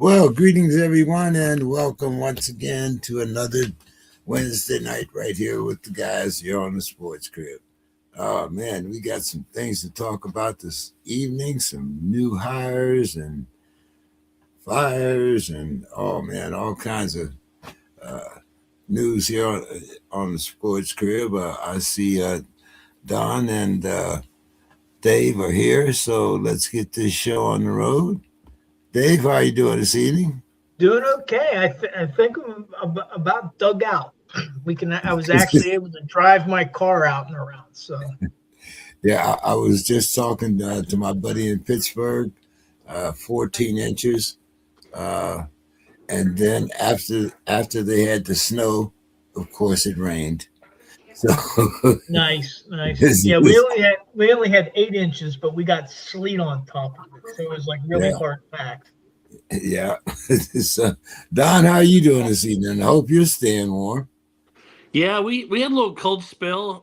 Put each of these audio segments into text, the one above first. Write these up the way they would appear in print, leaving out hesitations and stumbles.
Well, greetings everyone, and welcome once again to another Wednesday night right here with the guys here on the Sports Krib. Oh man, we got some things to talk about this evening, some new hires and fires, and oh man, all kinds of news here on the Sports Krib. I see Don and Dave are here, so let's get this show on the road. Dave, how are you doing this evening? Doing okay. I think I'm about dug out. I was actually able to drive my car out and around. So Yeah, I was just talking to my buddy in Pittsburgh, 14 inches, uh, and then after they had the snow, of course it rained. So nice. this Yeah, is, we only had 8 inches, but we got sleet on top of it, so it was like really yeah, hard packed. yeah. So, Don, how are you doing this evening? I hope you're staying warm. Yeah, we had a little cold spell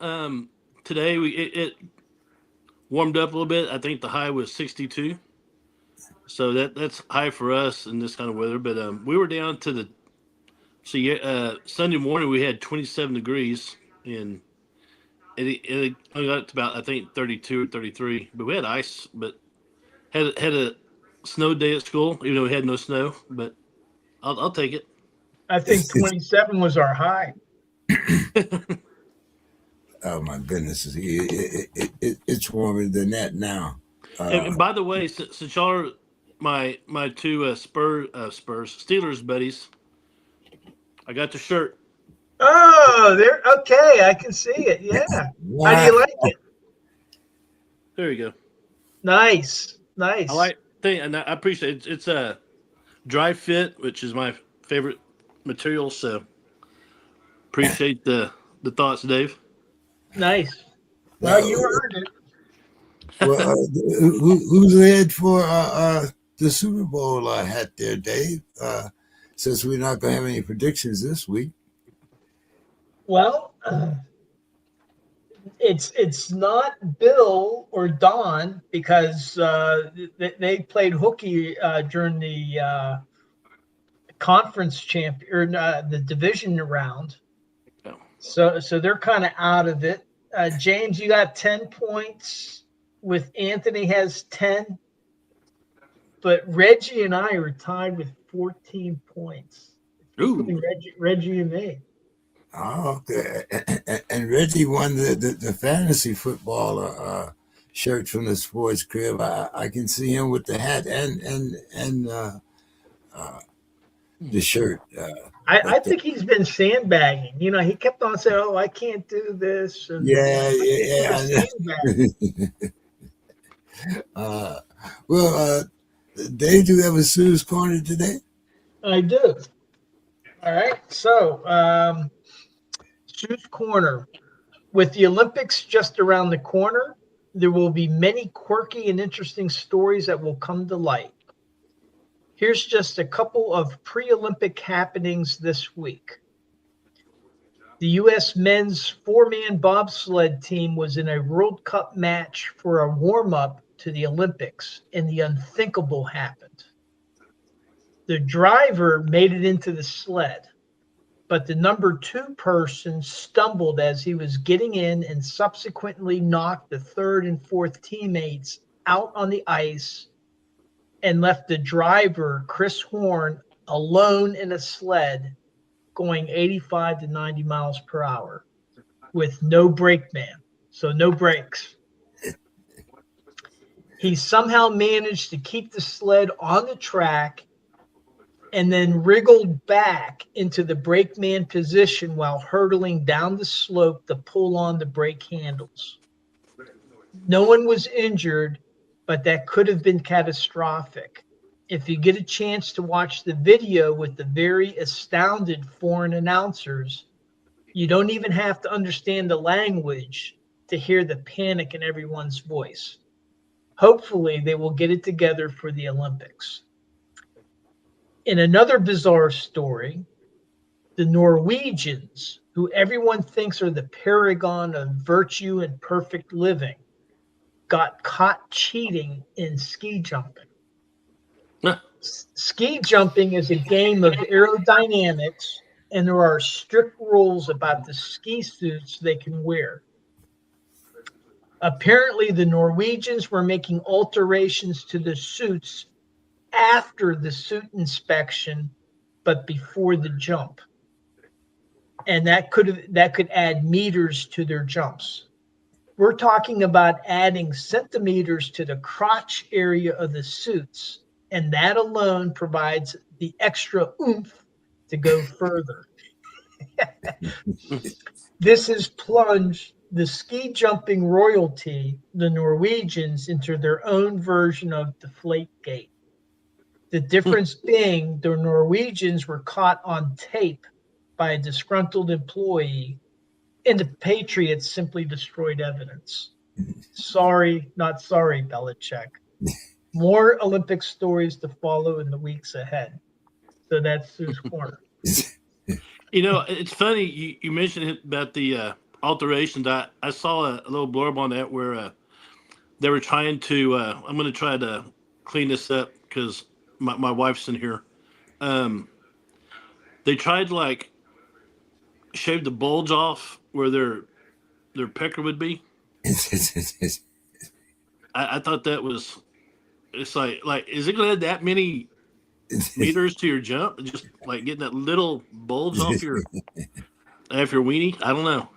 today. It warmed up a little bit. I think the high was 62, so that's high for us in this kind of weather. But we were down to Sunday morning we had 27 degrees, and it got to about I think 32 or 33. But we had ice, but had a snow day at school, even though we had no snow. But I'll take it. I think 27 was our high. Oh my goodness, it's warmer than that now. And by the way, since y'all are my two Spurs Steelers buddies, I got the shirt. Oh, there. Okay, I can see it. Yeah. How do Wow. you like it? There you go. Nice. And I appreciate it. It's a dry fit, which is my favorite material. So appreciate the thoughts, Dave. Nice. Well, Well, you earned it. well, who's ahead for the Super Bowl hat there, Dave? Since we're not going to have any predictions this week. Well, it's not Bill or Don because they played hooky during the conference champion or the division round. Oh. So they're kind of out of it. James, you got 10 points. With Anthony has 10, but Reggie and I are tied with 14 points. Ooh. Reggie and me. Oh, okay. And Reggie won the fantasy football shirt from the Sports Krib. I can see him with the hat and the shirt. I think he's been sandbagging. You know, he kept on saying, "Oh, I can't do this." And, Yeah. Well, Dave, do you have a Sue's Corner today? I do. All right. So, Sue's Corner. With the Olympics just around the corner, there will be many quirky and interesting stories that will come to light. Here's just a couple of pre-Olympic happenings this week. The U.S. men's four-man bobsled team was in a World Cup match for a warm-up to the Olympics, and the unthinkable happened. The driver made it into the sled, but the number 2 person stumbled as he was getting in and subsequently knocked the 3rd and 4th teammates out on the ice and left the driver, Chris Horn, alone in a sled going 85 to 90 miles per hour with no brake man, so no brakes. He somehow managed to keep the sled on the track and then wriggled back into the brakeman position while hurtling down the slope to pull on the brake handles. No one was injured, but that could have been catastrophic. If you get a chance to watch the video with the very astounded foreign announcers, you don't even have to understand the language to hear the panic in everyone's voice. Hopefully, they will get it together for the Olympics. In another bizarre story, the Norwegians, who everyone thinks are the paragon of virtue and perfect living, got caught cheating in ski jumping. Ski jumping is a game of aerodynamics, and there are strict rules about the ski suits they can wear. Apparently, the Norwegians were making alterations to the suits after the suit inspection, but before the jump. And that could add meters to their jumps. We're talking about adding centimeters to the crotch area of the suits, and that alone provides the extra oomph to go further. This has plunged the ski jumping royalty, the Norwegians, into their own version of Deflategate. The difference being the Norwegians were caught on tape by a disgruntled employee, and the Patriots simply destroyed evidence. Sorry, not sorry, Belichick. More Olympic stories to follow in the weeks ahead. So that's Sue's Corner. You know, it's funny you mentioned about the alterations. I saw a little blurb on that where they were trying to. I'm going to try to clean this up because my wife's in here. They tried to like shave the bulge off where their pecker would be. I thought that was. It's like is it going to add that many meters to your jump? Just like getting that little bulge off your weenie? I don't know.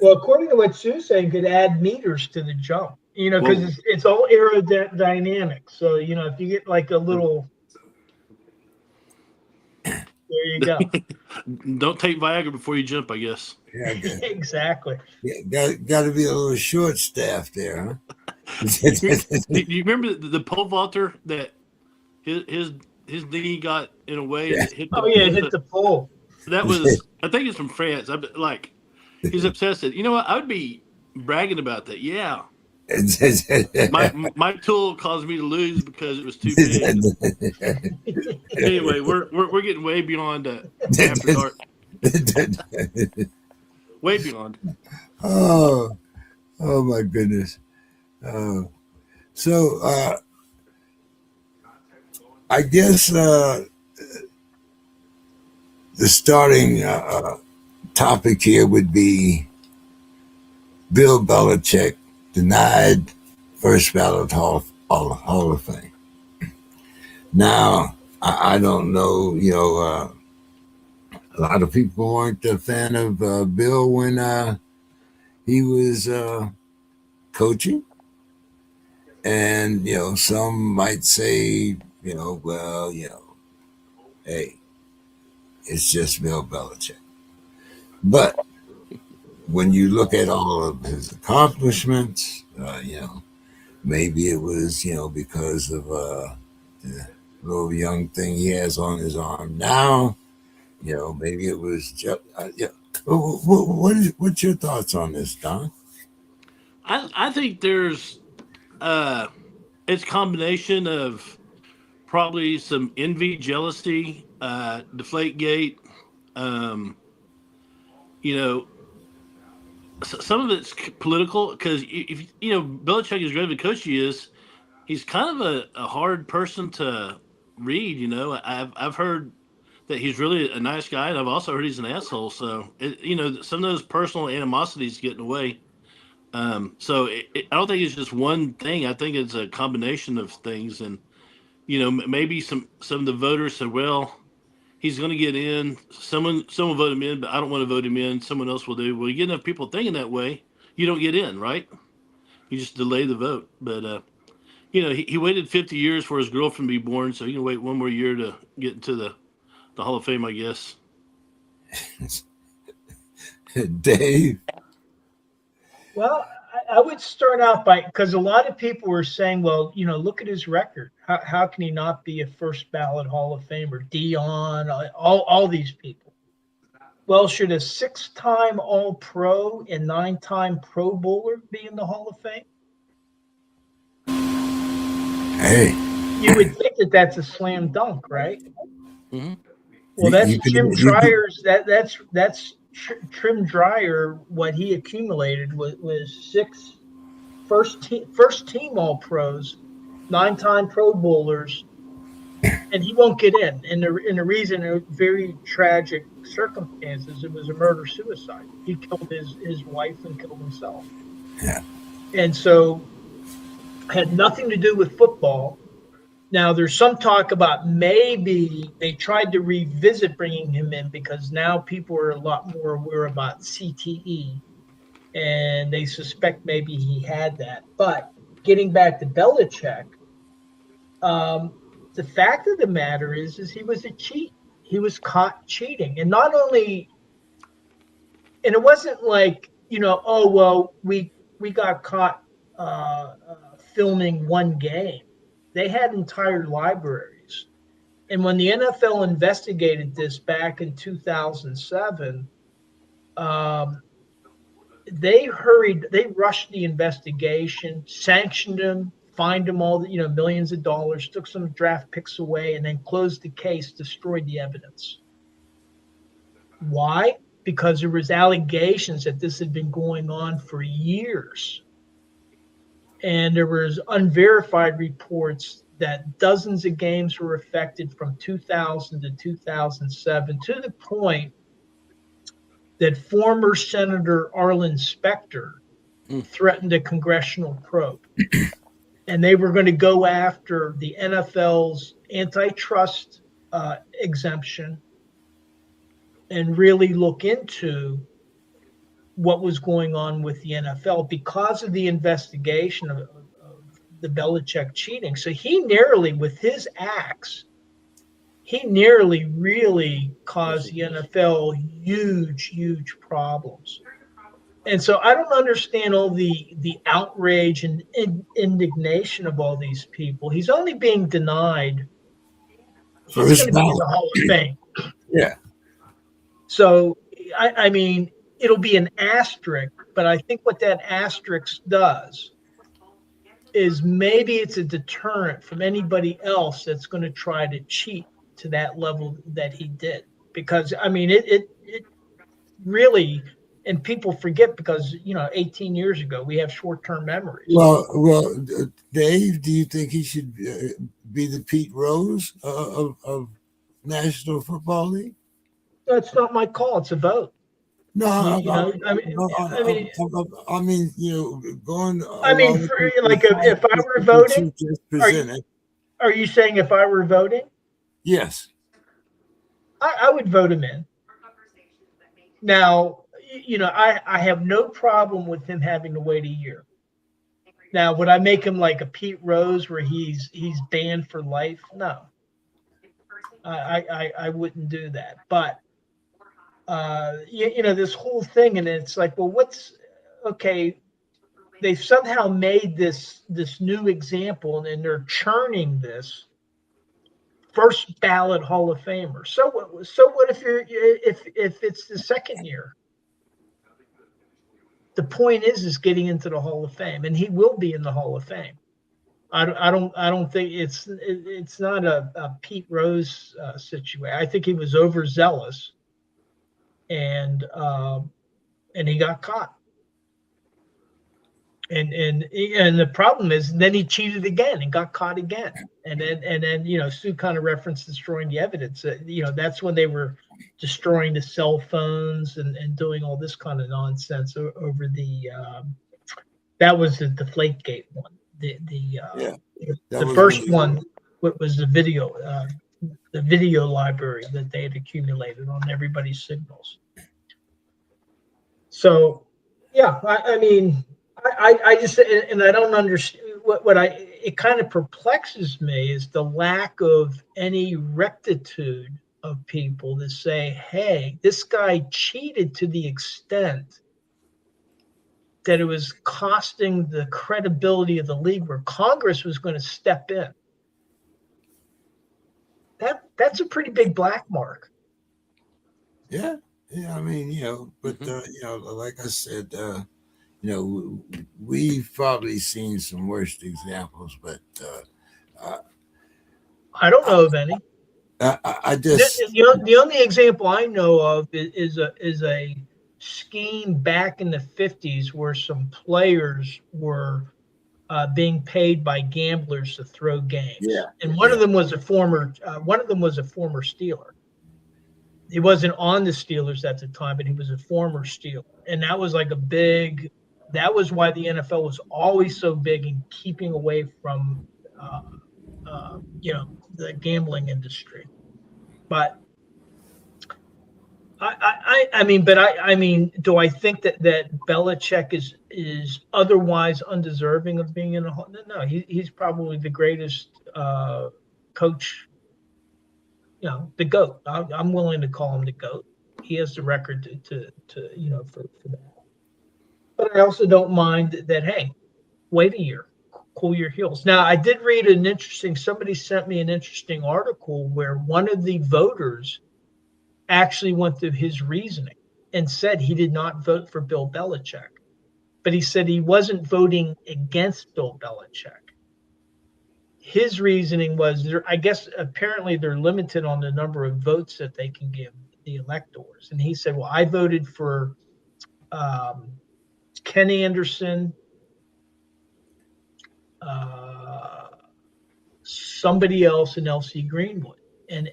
Well, according to what Sue's saying, could add meters to the jump. You know, because it's all aerodynamic. So you know, if you get like a little, there you go. Don't take Viagra before you jump, I guess. Yeah, Exactly. Yeah, got to be a little short staff there, huh? Do you remember the pole vaulter that his knee got in a way and it hit hit the pole. That was, I think it's from France. He's upset. Said, you know what? I would be bragging about that. Yeah. My tool caused me to lose because it was too big. Anyway, we're getting way beyond after dark. Way beyond. Oh my goodness. So I guess the starting topic here would be Bill Belichick denied first ballot Hall of Fame. Now, I don't know, a lot of people weren't a fan of Bill when he was coaching. And, some might say, hey, it's just Bill Belichick. But when you look at all of his accomplishments, maybe it was, because of the little young thing he has on his arm now, maybe it was just, what's your thoughts on this, Don? I think there's it's a combination of probably some envy, jealousy, Deflategate, some of it's political because if Belichick is great of a coach he is, he's kind of a hard person to read. I've heard that he's really a nice guy, and I've also heard he's an asshole. So some of those personal animosities get in the way. So I don't think it's just one thing. I think it's a combination of things, and maybe some of the voters said, well, he's going to get in. Someone will vote him in, but I don't want to vote him in. Someone else will do. Well, you get enough people thinking that way, you don't get in, right? You just delay the vote. But he waited 50 years for his girlfriend to be born, so he can wait one more year to get into the Hall of Fame, I guess. Dave? Well, I would start out because a lot of people were saying, well, look at his record. How can he not be a first ballot Hall of Famer? Dion, all these people. Well, should a 6-time All-Pro and 9-time Pro Bowler be in the Hall of Fame? Hey. You would think that's a slam dunk, right? Mm-hmm. Well, that's Jim Dryer's. That's Trim Dryer. What he accumulated was 6 first team All Pros, 9-time Pro Bowlers, and he won't get in. And the reason, very tragic circumstances, it was a murder-suicide. He killed his wife and killed himself. Yeah. And so had nothing to do with football. Now, there's some talk about maybe they tried to revisit bringing him in because now people are a lot more aware about CTE, and they suspect maybe he had that. But getting back to Belichick, the fact of the matter is he was a cheat. He was caught cheating. And not only, and it wasn't like, oh, well, we got caught filming one game. They had entire libraries. And when the NFL investigated this back in 2007, they rushed the investigation, sanctioned him, fined him all the, millions of dollars, took some draft picks away, and then closed the case, destroyed the evidence. Why? Because there was allegations that this had been going on for years. And there was unverified reports that dozens of games were affected from 2000 to 2007, to the point that former Senator Arlen Specter threatened a congressional probe. And they were going to go after the NFL's antitrust exemption and really look into what was going on with the NFL because of the investigation of the Belichick cheating. So he narrowly, with his acts, really caused the NFL huge problems. And so I don't understand all the outrage and indignation of all these people. He's only being denied. He's going to be in the Hall of Fame. Yeah. So, I mean, it'll be an asterisk, but I think what that asterisk does is maybe it's a deterrent from anybody else that's going to try to cheat to that level that he did. Because, I mean, it really, and people forget because, 18 years ago, we have short-term memories. Well, Dave, do you think he should be the Pete Rose of National Football League? That's not my call. It's a vote. No, I mean, going. I mean, if I were voting, are you saying if I were voting? Yes. I would vote him in. Now, I have no problem with him having to wait a year. Now, would I make him like a Pete Rose where he's banned for life? No. I wouldn't do that. But this whole thing, and it's like, well, they've somehow made this new example, and they're churning this first ballot Hall of Famer. So what if it's the second year? The point is getting into the Hall of Fame, and he will be in the Hall of Fame. I don't think it's not a Pete Rose situation. I think he was overzealous, and he got caught. And the problem is, then he cheated again and got caught again. And then Sue kind of referenced destroying the evidence. That's when they were destroying the cell phones and doing all this kind of nonsense over that was the Deflategate one. The first one was the video library that they had accumulated on everybody's signals. So, yeah, I mean, I just, and I don't understand it kind of perplexes me is the lack of any rectitude of people to say, hey, this guy cheated to the extent that it was costing the credibility of the league where Congress was going to step in. That's a pretty big black mark. Yeah. I mean, but like I said, we've probably seen some worst examples, but I don't know of any. I just the only example I know of is a scheme back in the 50s where some players were being paid by gamblers to throw games. Yeah. And one of them was a former Steeler. He wasn't on the Steelers at the time, but he was a former Steeler. And that was like that was why the NFL was always so big in keeping away from, the gambling industry. But I mean, do I think that Belichick is otherwise undeserving of being in a Hall? No, he's probably the greatest coach. The GOAT. I'm willing to call him the GOAT. He has the record to for that. But I also don't mind that. Hey, wait a year, cool your heels. Now, I did read somebody sent me an interesting article where one of the voters actually went through his reasoning and said he did not vote for Bill Belichick, but he said he wasn't voting against Bill Belichick. His reasoning was, apparently they're limited on the number of votes that they can give the electors. And he said, well, I voted for Ken Anderson, somebody else, and LC Greenwood. And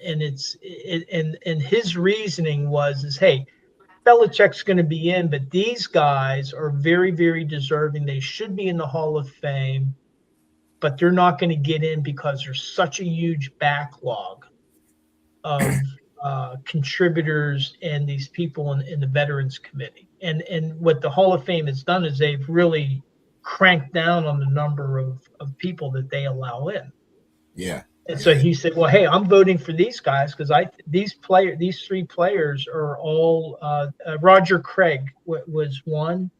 his reasoning was, hey, Belichick's going to be in, but these guys are very, very deserving. They should be in the Hall of Fame, but they're not going to get in because there's such a huge backlog of contributors and these people in the Veterans Committee. And what the Hall of Fame has done is they've really cranked down on the number of people that they allow in. Yeah. And so he said, well, hey, I'm voting for these guys because these three players are all Roger Craig was one,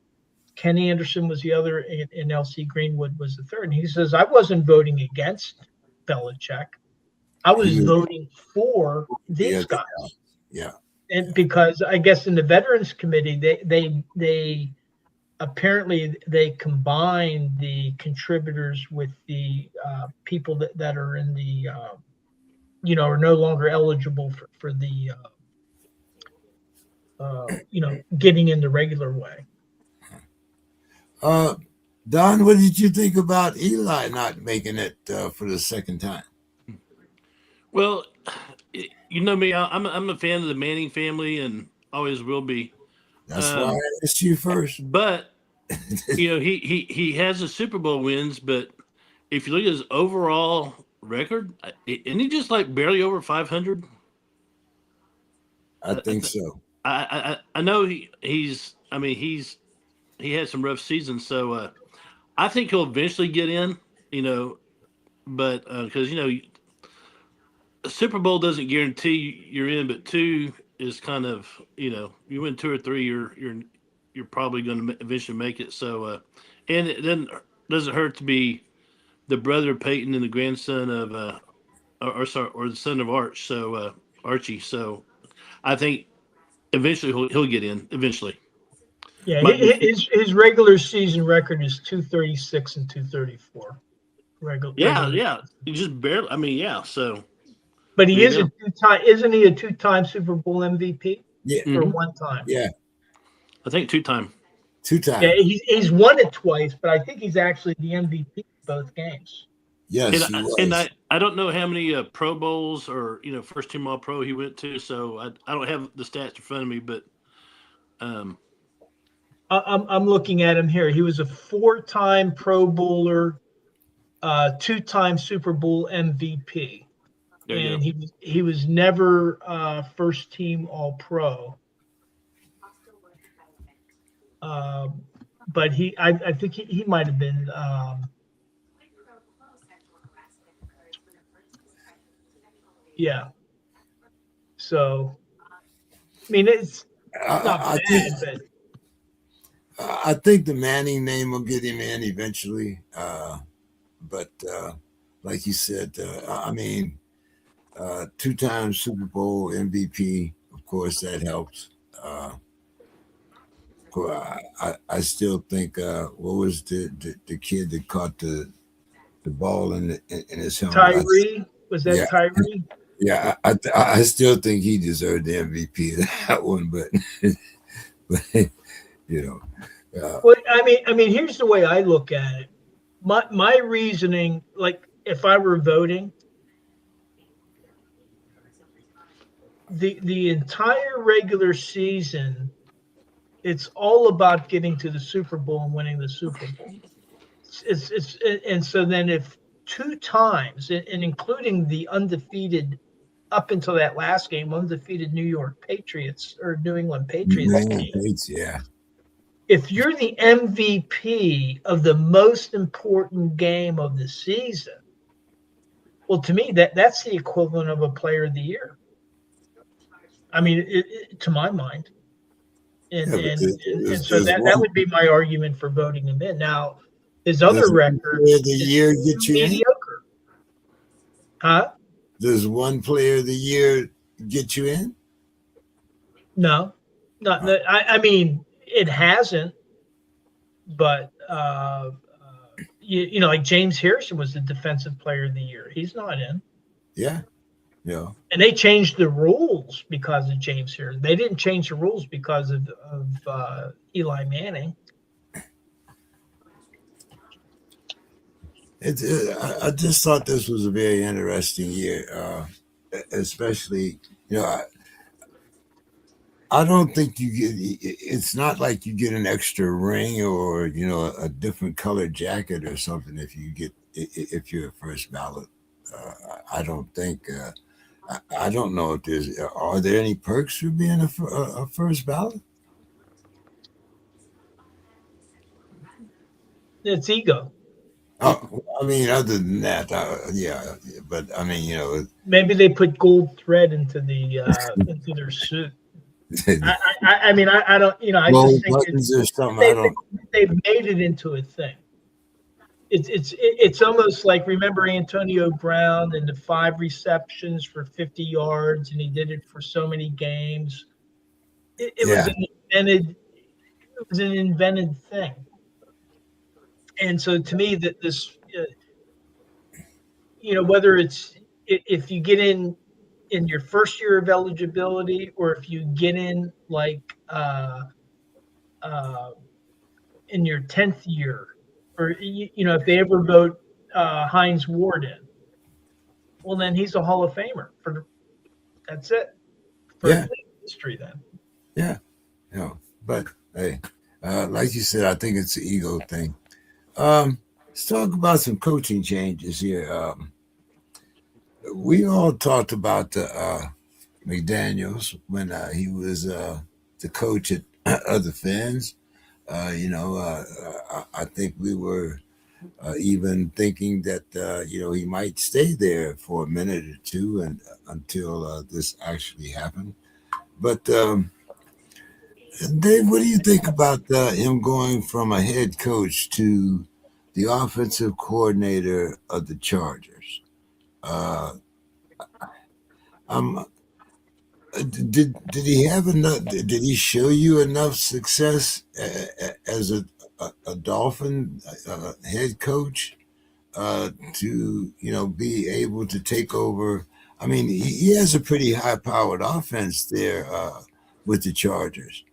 Kenny Anderson was the other, and LC Greenwood was the third. And he says, I wasn't voting against Belichick. I was voting for these guys. Yeah. And because I guess in the Veterans Committee, they apparently they combine the contributors with the people that are in the are no longer eligible for the getting in the regular way. Don, what did you think about Eli not making it for the second time? Well, you know me, I'm a fan of the Manning family and always will be. That's why I asked you first. But he has the Super Bowl wins, but if you look at his overall record, isn't he just like barely over 500? I think so. I know he had some rough seasons, so I think he'll eventually get in. But because Super Bowl doesn't guarantee you're in, but 2 is kind of you win 2 or 3, you're probably going to eventually make it. So and it doesn't hurt to be the brother of Peyton and the grandson of or the son of Arch. So Archie. So I think eventually he'll get in eventually. Yeah, his regular season record is 236 and 234. Yeah, he just barely. So. But he is a 2-time. Isn't he a 2-time Super Bowl MVP? Yeah, or 1 time. Yeah, I think 2-time. 2-time. Yeah, he's won it twice, but I think he's actually the MVP of both games. Yes, he was. And I don't know how many Pro Bowls or first team All Pro he went to, so I don't have the stats in front of me, but I'm looking at him here. He was a 4-time Pro Bowler, 2-time Super Bowl MVP. And he was never first team All Pro. But I think he might have been. Yeah. So, I mean, it's not bad, but I think the Manning name will get him in eventually. But like you said, 2-time Super Bowl MVP, of course, that helps. I still think what was the kid that caught the ball in his helmet? Tyree? Was that Tyree? Yeah, I still think he deserved the MVP of that one, but Well, I mean, here's the way I look at it. My reasoning, like if I were voting, the entire regular season, it's all about getting to the Super Bowl and winning the Super Bowl. It's and so then if two times, and including the undefeated up until that last game, undefeated New York Patriots or New England Patriots Man, game, yeah. if you're the MVP of the most important game of the season, well, to me, that's the equivalent of a player of the year. I mean, to my mind. And Yeah, but and, and, and so there's that one would be my argument for voting him in. Now, his there's other one record player of the is year get you in. mediocre. Huh? Does one player of the year get you in? No, not. I mean, it hasn't. But you know, like James Harrison was the defensive player of the year. He's not in. Yeah, yeah. And they changed the rules because of James Harrison. They didn't change the rules because of Eli Manning. I just thought this was a very interesting year, especially, I don't think you get. It's not like you get an extra ring or a different colored jacket or something if you're a first ballot. I don't think. I don't know if there's. Are there any perks for being a first ballot? It's ego. Oh, I mean, other than that, yeah. But I mean, Maybe they put gold thread into into their suit. I mean, I don't, I just think buttons or something. I don't. they've made it into a thing. It's almost like, remember Antonio Brown and the 5 receptions for 50 yards, and he did it for so many games. It Yeah. was an invented thing. And so to me, that this, whether it's if you get in your first year of eligibility, or if you get in like in your 10th year, or if they ever vote Hines Ward in, well, then he's a Hall of Famer. That's it for history then. Yeah. But hey, like you said, I think it's an ego thing. Let's talk about some coaching changes here. We all talked about the McDaniels when he was the coach at other fans. I think we were even thinking that he might stay there for a minute or two and until this actually happened. But Dave, what do you think about him going from a head coach to the offensive coordinator of the Chargers? Did he have enough? Did he show you enough success as a Dolphin head coach to be able to take over? I mean, he has a pretty high-powered offense there with the Chargers.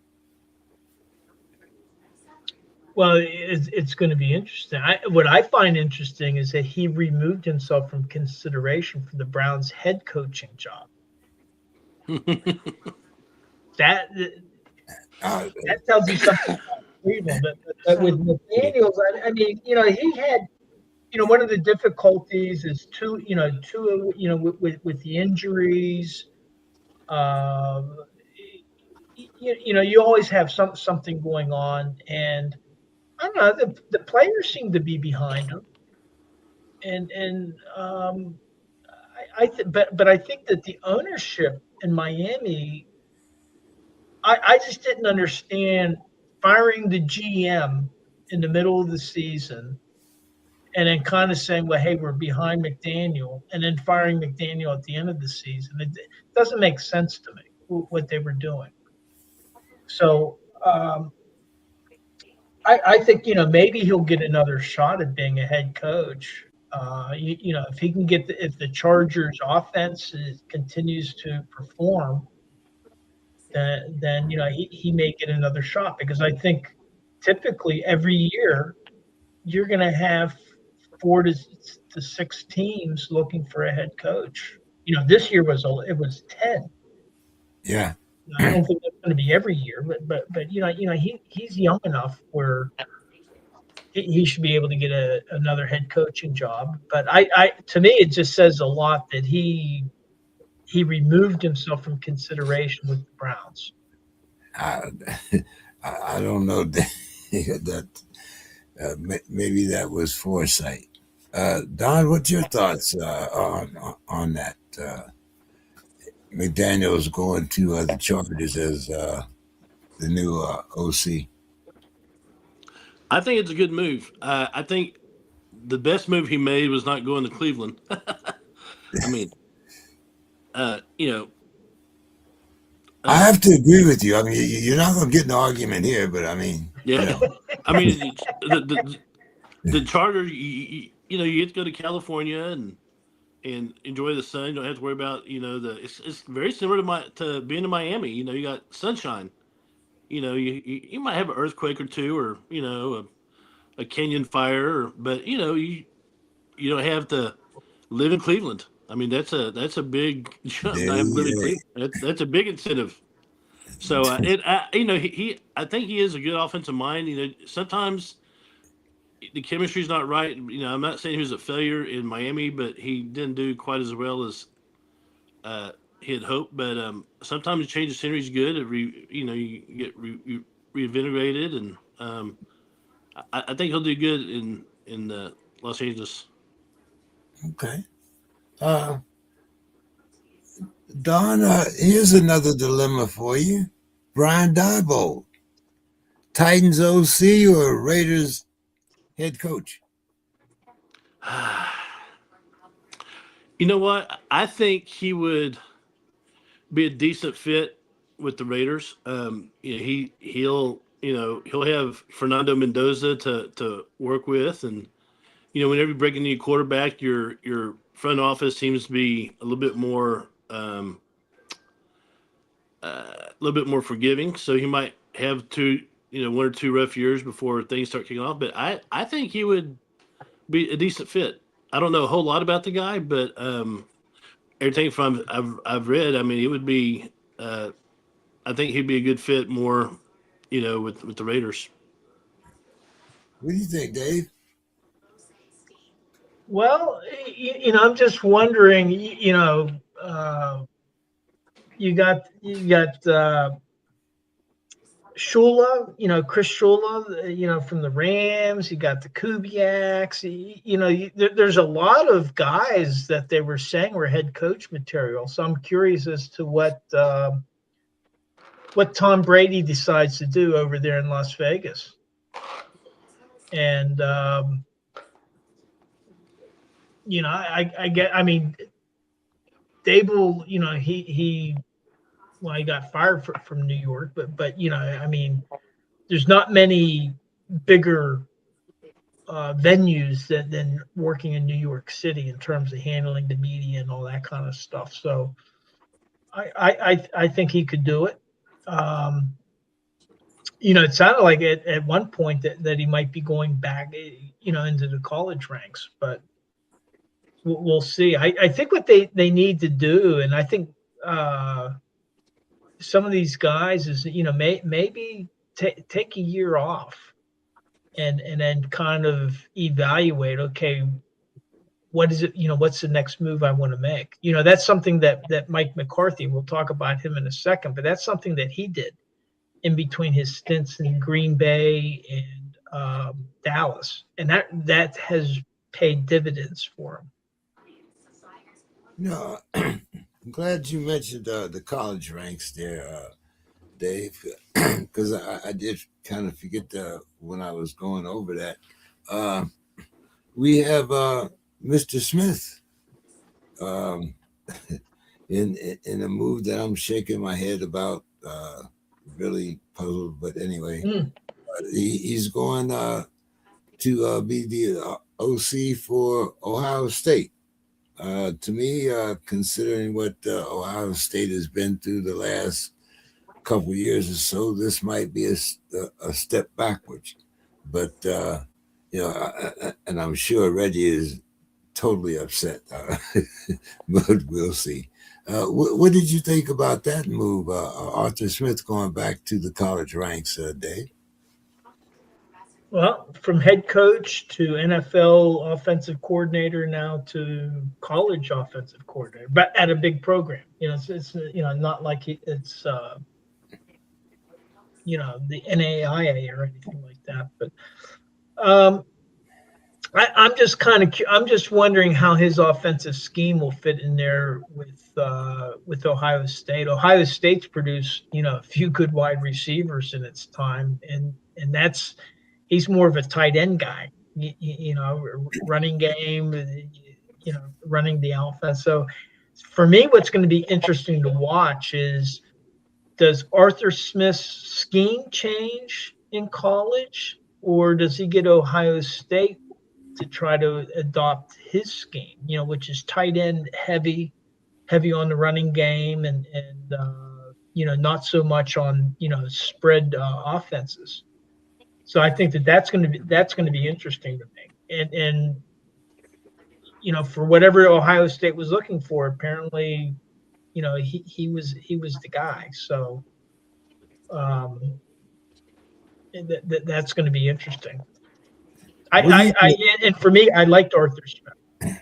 Well, it's going to be interesting. What I find interesting is that he removed himself from consideration for the Browns' head coaching job. That tells you something about Cleveland. But with McDaniels, I mean, he had, one of the difficulties is with the injuries. You always have something going on, and I don't know. The players seem to be behind him, but I think that the ownership in Miami, I just didn't understand firing the GM in the middle of the season, and then kind of saying, "Well, hey, we're behind McDaniel," and then firing McDaniel at the end of the season. It doesn't make sense to me what they were doing. So. I think maybe he'll get another shot at being a head coach. If he can if the Chargers offense continues to perform, then he may get another shot, because I think typically every year you're going to have 4 to 6 teams looking for a head coach. This year it was 10. Yeah. I don't think that's going to be every year, but he's young enough where he should be able to get another head coaching job. But to me, it just says a lot that he removed himself from consideration with the Browns. I don't know that maybe that was foresight. Don, what's your thoughts on that? McDaniels going to the Chargers as the new OC. I think it's a good move. I think the best move he made was not going to Cleveland. I mean, I have to agree with you. I mean, you're not going to get an argument here, but I mean, yeah. I mean, the Chargers, you get to go to California and enjoy the sun. You don't have to worry about it's very similar to being in Miami. You got sunshine. You might have an earthquake or two, or a canyon fire, but you don't have to live in Cleveland. I mean, that's a big jump. I have lived in Cleveland. That's a big incentive. So I think he is a good offensive mind. Sometimes the chemistry's not right. I'm not saying he was a failure in Miami, but he didn't do quite as well as he had hoped. But sometimes a change of scenery is good. You get reinvigorated, and I think he'll do good in Los Angeles. Okay. Don, here's another dilemma for you. Brian Daboll, Titans OC or Raiders head coach? You know what? I think he would be a decent fit with the Raiders. He'll have Fernando Mendoza to work with, and whenever you bring in a new quarterback, your front office seems to be a little bit more forgiving. So he might have one or two rough years before things start kicking off. But I think he would be a decent fit. I don't know a whole lot about the guy, but everything from I've read, I mean, it would be. I think he'd be a good fit more, with the Raiders. What do you think, Dave? Well, I'm just wondering. You got Shula, Chris Shula, from the Rams. You got the Kubiaks. There's a lot of guys that they were saying were head coach material. So I'm curious as to what Tom Brady decides to do over there in Las Vegas. And I mean, Daboll, he got fired from New York, but I mean, there's not many bigger venues than working in New York City in terms of handling the media and all that kind of stuff. So I think he could do it. It sounded like at one point that he might be going back, into the college ranks, but we'll see. I think what they need to do, and I think some of these guys is, maybe take a year off and then kind of evaluate, okay, what is it, what's the next move I want to make? That's something that Mike McCarthy, we'll talk about him in a second, but that's something that he did in between his stints in Green Bay and Dallas. And that has paid dividends for him. I'm glad you mentioned the college ranks there, Dave, because I did kind of forget when I was going over that. We have Mr. Smith in a move that I'm shaking my head about, really puzzled. But anyway, he's going to be the OC for Ohio State. To me, considering what Ohio State has been through the last couple of years or so, this might be a step backwards. But And I'm sure Reggie is totally upset, but we'll see. What did you think about that move, Arthur Smith going back to the college ranks, Dave? Well, from head coach to NFL offensive coordinator now to college offensive coordinator, but at a big program. It's not like it's the NAIA or anything like that. But I'm just wondering how his offensive scheme will fit in there with Ohio State. Ohio State's produced a few good wide receivers in its time, and he's more of a tight end guy, running game, running the offense. So for me, what's going to be interesting to watch is, does Arthur Smith's scheme change in college, or does he get Ohio State to try to adopt his scheme, which is tight end heavy on the running game and not so much on, spread offenses. So I think that's going to be interesting to me. And for whatever Ohio State was looking for, apparently, he was the guy. So that's going to be interesting. And for me, I liked Arthur Smith.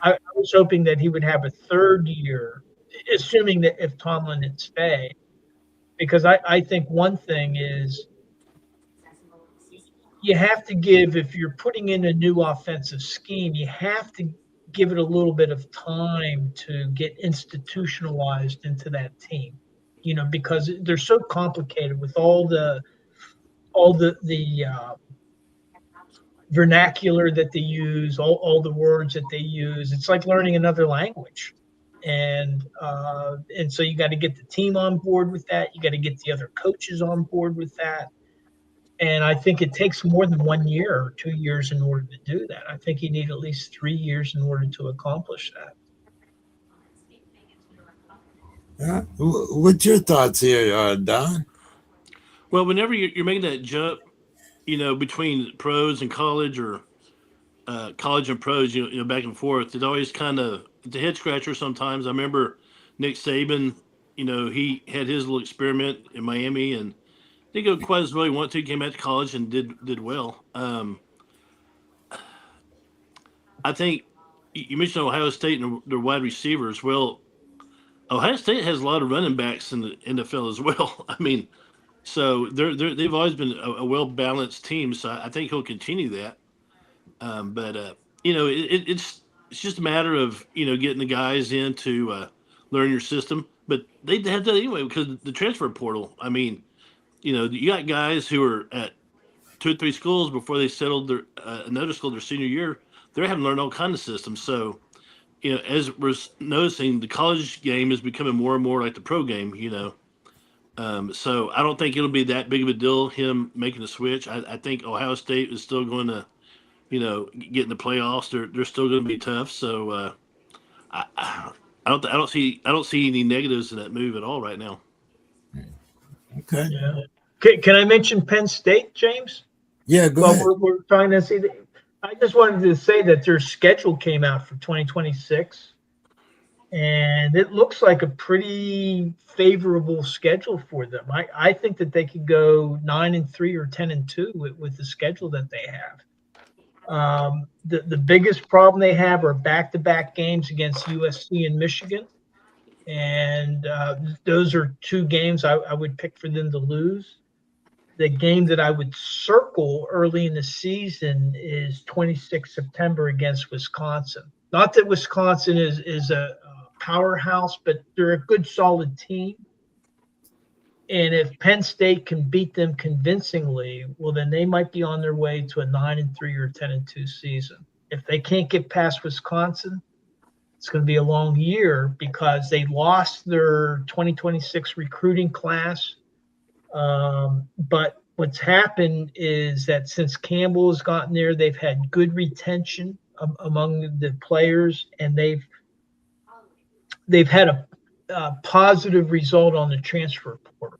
I was hoping that he would have a third year, assuming that if Tomlin had stayed, because I think one thing is, you have to give, if you're putting in a new offensive scheme, you have to give it a little bit of time to get institutionalized into that team, because they're so complicated with all the vernacular that they use, all the words that they use. It's like learning another language. And so you got to get the team on board with that. You got to get the other coaches on board with that. And I think it takes more than 1 year or 2 years in order to do that. I think you need at least 3 years in order to accomplish that. What's your thoughts here, Don? Well, whenever you're making that jump, between pros and college, or college and pros, back and forth, it's always kind of the head scratcher sometimes. I remember Nick Saban, he had his little experiment in Miami and didn't go quite as well he wanted to. He came back to college and did well. I think you mentioned Ohio State and their wide receivers. Well, Ohio State has a lot of running backs in the NFL as well. I mean, so they've always been a well-balanced team. So I think he'll continue that. But it's just a matter of getting the guys in to learn your system. But they had that anyway because the transfer portal. I mean, you got guys who are at 2 or 3 schools before they settled their another school their senior year. They're having to learn all kinds of systems. So, as we're noticing, the college game is becoming more and more like the pro game. So I don't think it'll be that big of a deal him making the switch. I think Ohio State is still going to, get in the playoffs. They're still going to be tough. So I don't see any negatives in that move at all right now. Okay. Yeah. Can I mention Penn State, James? Yeah, go ahead. We're trying to see. I just wanted to say that their schedule came out for 2026, and it looks like a pretty favorable schedule for them. I think that they could go 9-3 or 10-2 with the schedule that they have. The biggest problem they have are back-to-back games against USC and Michigan. And those are 2 games I would pick for them to lose. The game that I would circle early in the season is 26 September against Wisconsin. Not that Wisconsin is a powerhouse, but they're a good, solid team. And if Penn State can beat them convincingly, well, then they might be on their way to a 9-3 or 10-2 season. If they can't get past Wisconsin, it's going to be a long year because they lost their 2026 recruiting class. But what's happened is that since Campbell has gotten there, they've had good retention among the players, and they've had a positive result on the transfer portal.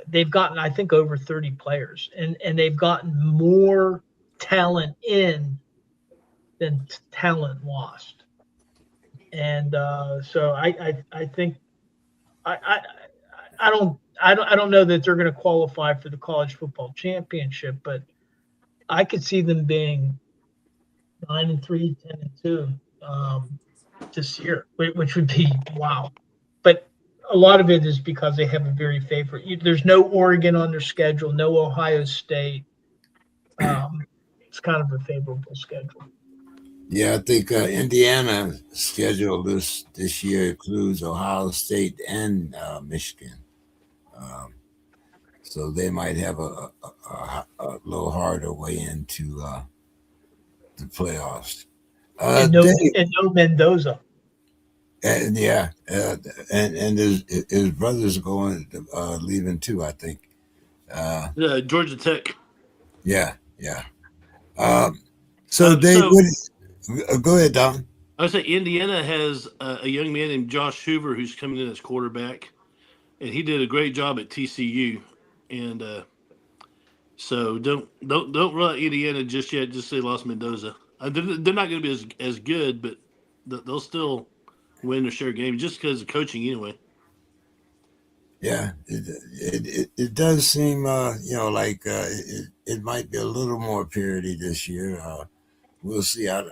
They've gotten, I think, over 30 players, and they've gotten more talent in than talent lost. And so I think I don't know that they're going to qualify for the college football championship, but I could see them being 9-3, 10-2 this year, which would be wow. But a lot of it is because they have a very favorite. There's no Oregon on their schedule, no Ohio State. It's kind of a favorable schedule. Yeah, I think Indiana schedule this year includes Ohio State and Michigan. So they might have a little harder way into the playoffs. And no Mendoza. And yeah, and his brother's going leaving too, I think. Georgia Tech. Yeah. So Dave, go ahead, Don. I would say Indiana has a young man named Josh Hoover who's coming in as quarterback, and he did a great job at TCU. And so don't rule out Indiana just yet. Just say lost Mendoza. They're not going to be as good, but they'll still win their share game just because of coaching anyway. Yeah, it does seem like it might be a little more parity this year. We'll see how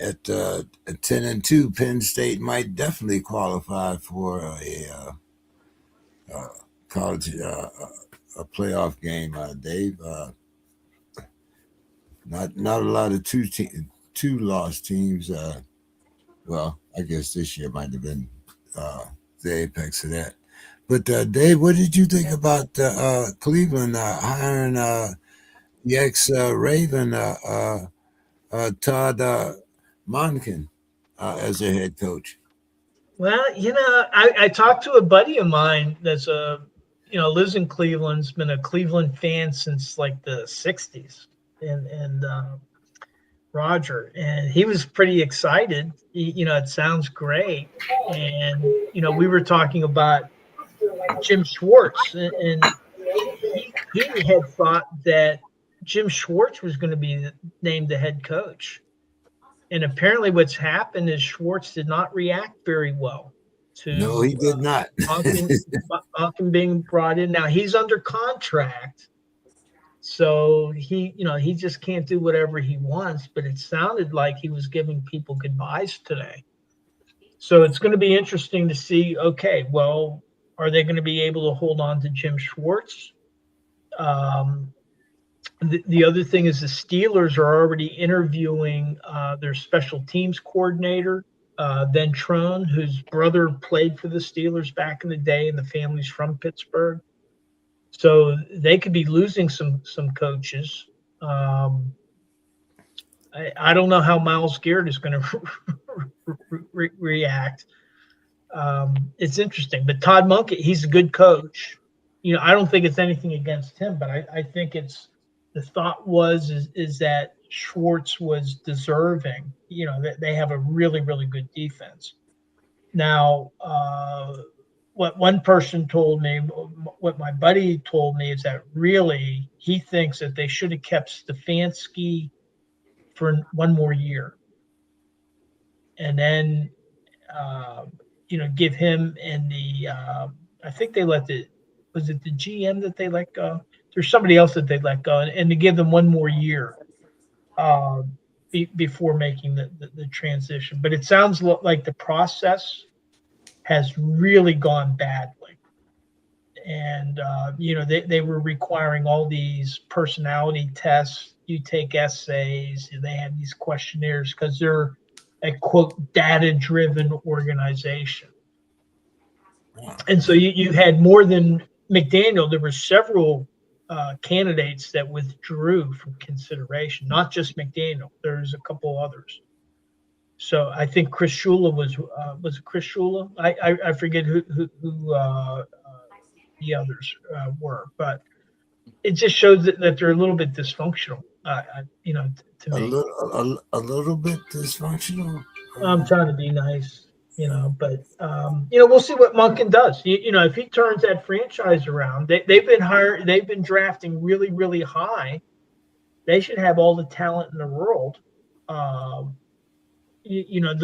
at 10-2, Penn State might definitely qualify for a college a playoff game. Dave, not a lot of two lost teams. Well, I guess this year might have been the apex of that. But Dave, what did you think about Cleveland hiring the ex-Raven Todd Monken as their head coach? Well, I talked to a buddy of mine that's lives in Cleveland's been a Cleveland fan since like the 60s, and Roger, and he was pretty excited. It sounds great. And, we were talking about Jim Schwartz, and he had thought that Jim Schwartz was going to be named the head coach. And apparently what's happened is Schwartz did not react very well to No, he did not. Monken being brought in. Now he's under contract. So he just can't do whatever he wants, but it sounded like he was giving people goodbyes today. So it's going to be interesting to see, okay, well, are they going to be able to hold on to Jim Schwartz? The other thing is the Steelers are already interviewing their special teams coordinator, Ventrone, whose brother played for the Steelers back in the day, and the family's from Pittsburgh. So they could be losing some coaches. I don't know how Myles Garrett is going to react. It's interesting. But Todd Monken, he's a good coach. I don't think it's anything against him, but I think the thought is that Schwartz was deserving. That they have a really, really good defense. Now, what one person told me, what my buddy told me, is that really he thinks that they should have kept Stefanski for one more year, and then give him and the I think they was it the GM that they let go? There's somebody else that they let go, and to give them one more year before making the transition. But it sounds like the process has really gone badly. And, they were requiring all these personality tests. You take essays, they have these questionnaires because they're a, quote, data-driven organization. And so you had more than McDaniel. There were several candidates that withdrew from consideration, not just McDaniel. There's a couple others. So I think Chris Shula was it Chris Shula? I forget who the others were, but it just shows that they're a little bit dysfunctional. To me, a little bit dysfunctional. I'm trying to be nice, but we'll see what Monken does. If he turns that franchise around, they've been drafting really, really high. They should have all the talent in the world. The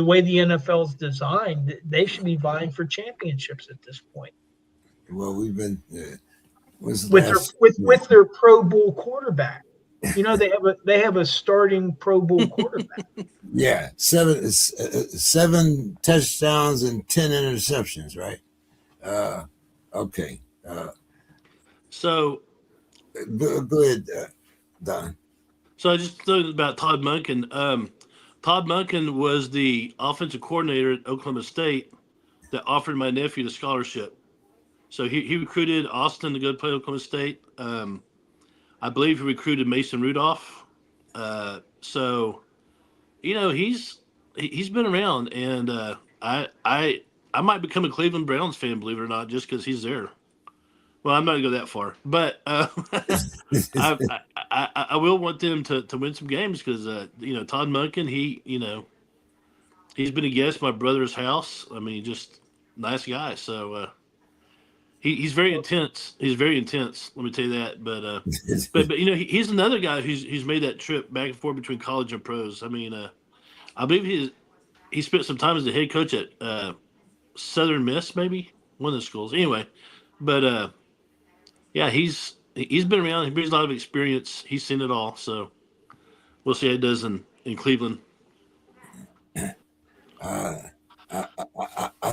way the NFL is designed, they should be vying for championships at this point. Well, we've been was the with last their with their Pro Bowl quarterback. They have a starting Pro Bowl quarterback. Yeah, seven touchdowns and 10 interceptions, right? Okay. So Go ahead, Don. So I just thought about Todd Monken. Todd Monken was the offensive coordinator at Oklahoma State that offered my nephew the scholarship. So he recruited Austin to go play Oklahoma State. I believe he recruited Mason Rudolph. So he's been around, and I might become a Cleveland Browns fan, believe it or not, just because he's there. Well, I'm not gonna go that far, but I will want them to win some games because Todd Monken, he's been a guest at my brother's house. I mean, just nice guy. So he's very intense. He's very intense. Let me tell you that. But he's another guy who's made that trip back and forth between college and pros. I mean, I believe he spent some time as the head coach at Southern Miss, maybe one of the schools. Anyway, but. Yeah, he's been around. He brings a lot of experience. He's seen it all. So we'll see how it does in Cleveland. I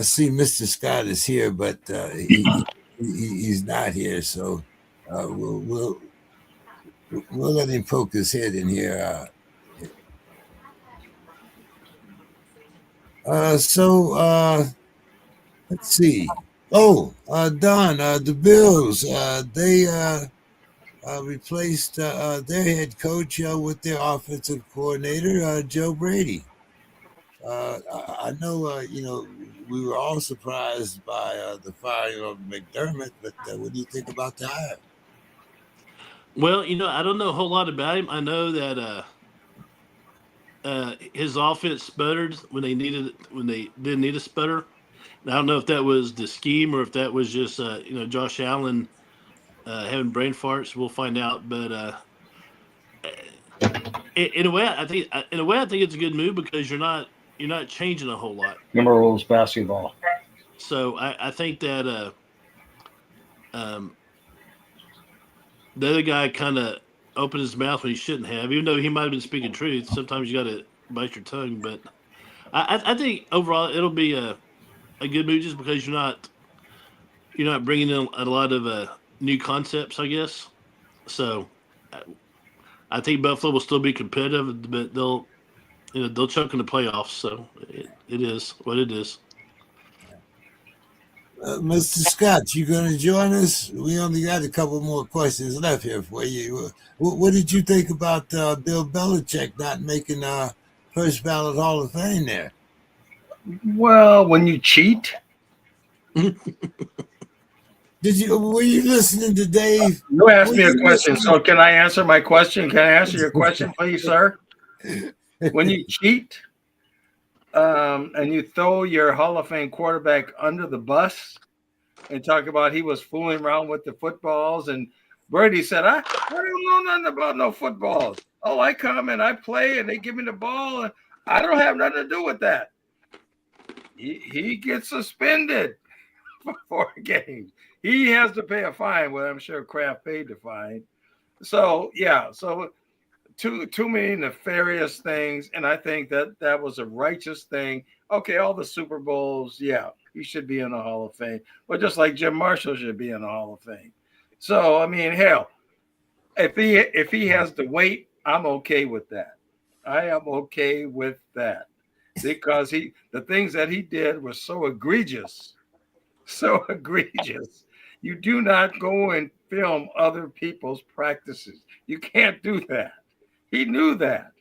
see Mr. Scott is here, but he's not here. So we'll let him poke his head in here. Let's see. Oh, Don, the Bills, they replaced their head coach with their offensive coordinator, Joe Brady. I know, we were all surprised by the firing of McDermott, but what do you think about the hire? Well, I don't know a whole lot about him. I know that his offense sputtered when they didn't need a sputter. I don't know if that was the scheme or if that was just Josh Allen having brain farts. We'll find out. But in a way, I think it's a good move because you're not changing a whole lot. Number rules basketball. So I think that the other guy kind of opened his mouth when he shouldn't have, even though he might have been speaking truth. Sometimes you got to bite your tongue. But I think overall it'll be a good move just because you're not bringing in a lot of new concepts, I guess. So I think Buffalo will still be competitive, but they'll choke in the playoffs. So it is what it is. Mr. Scott, you going to join us? We only got a couple more questions left here for you. What did you think about Bill Belichick not making first ballot Hall of Fame there? Well, when you cheat. Were you listening to Dave? You asked me a question, so can I answer my question? Can I answer your question, please, sir? When you cheat and you throw your Hall of Fame quarterback under the bus and talk about he was fooling around with the footballs, and Brady said, I don't know nothing about no footballs. Oh, I come and I play and they give me the ball and I don't have nothing to do with that. He gets suspended for 4 games. He has to pay a fine. Well, I'm sure Kraft paid the fine. So, yeah. So, too many nefarious things. And I think that was a righteous thing. Okay, all the Super Bowls, yeah, he should be in the Hall of Fame. But just like Jim Marshall should be in the Hall of Fame. So, I mean, hell, if he has to wait, I'm okay with that. I am okay with that. Because the things that he did were so egregious. So egregious. You do not go and film other people's practices. You can't do that. He knew that.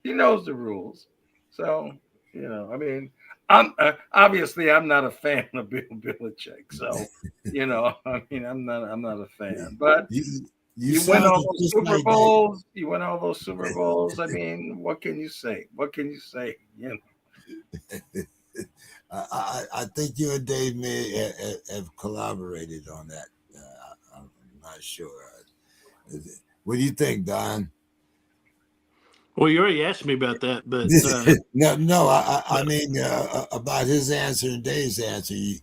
He knows the rules. So, I mean, I'm obviously I'm not a fan of Bill Belichick. So, I mean, I'm not a fan. But you win all those Super Bowls. You win all those Super Bowls. I mean, what can you say? What can you say? I think you and Dave may have collaborated on that. I'm not sure. What do you think, Don? Well, you already asked me about that, but No. I mean about his answer and Dave's answer. You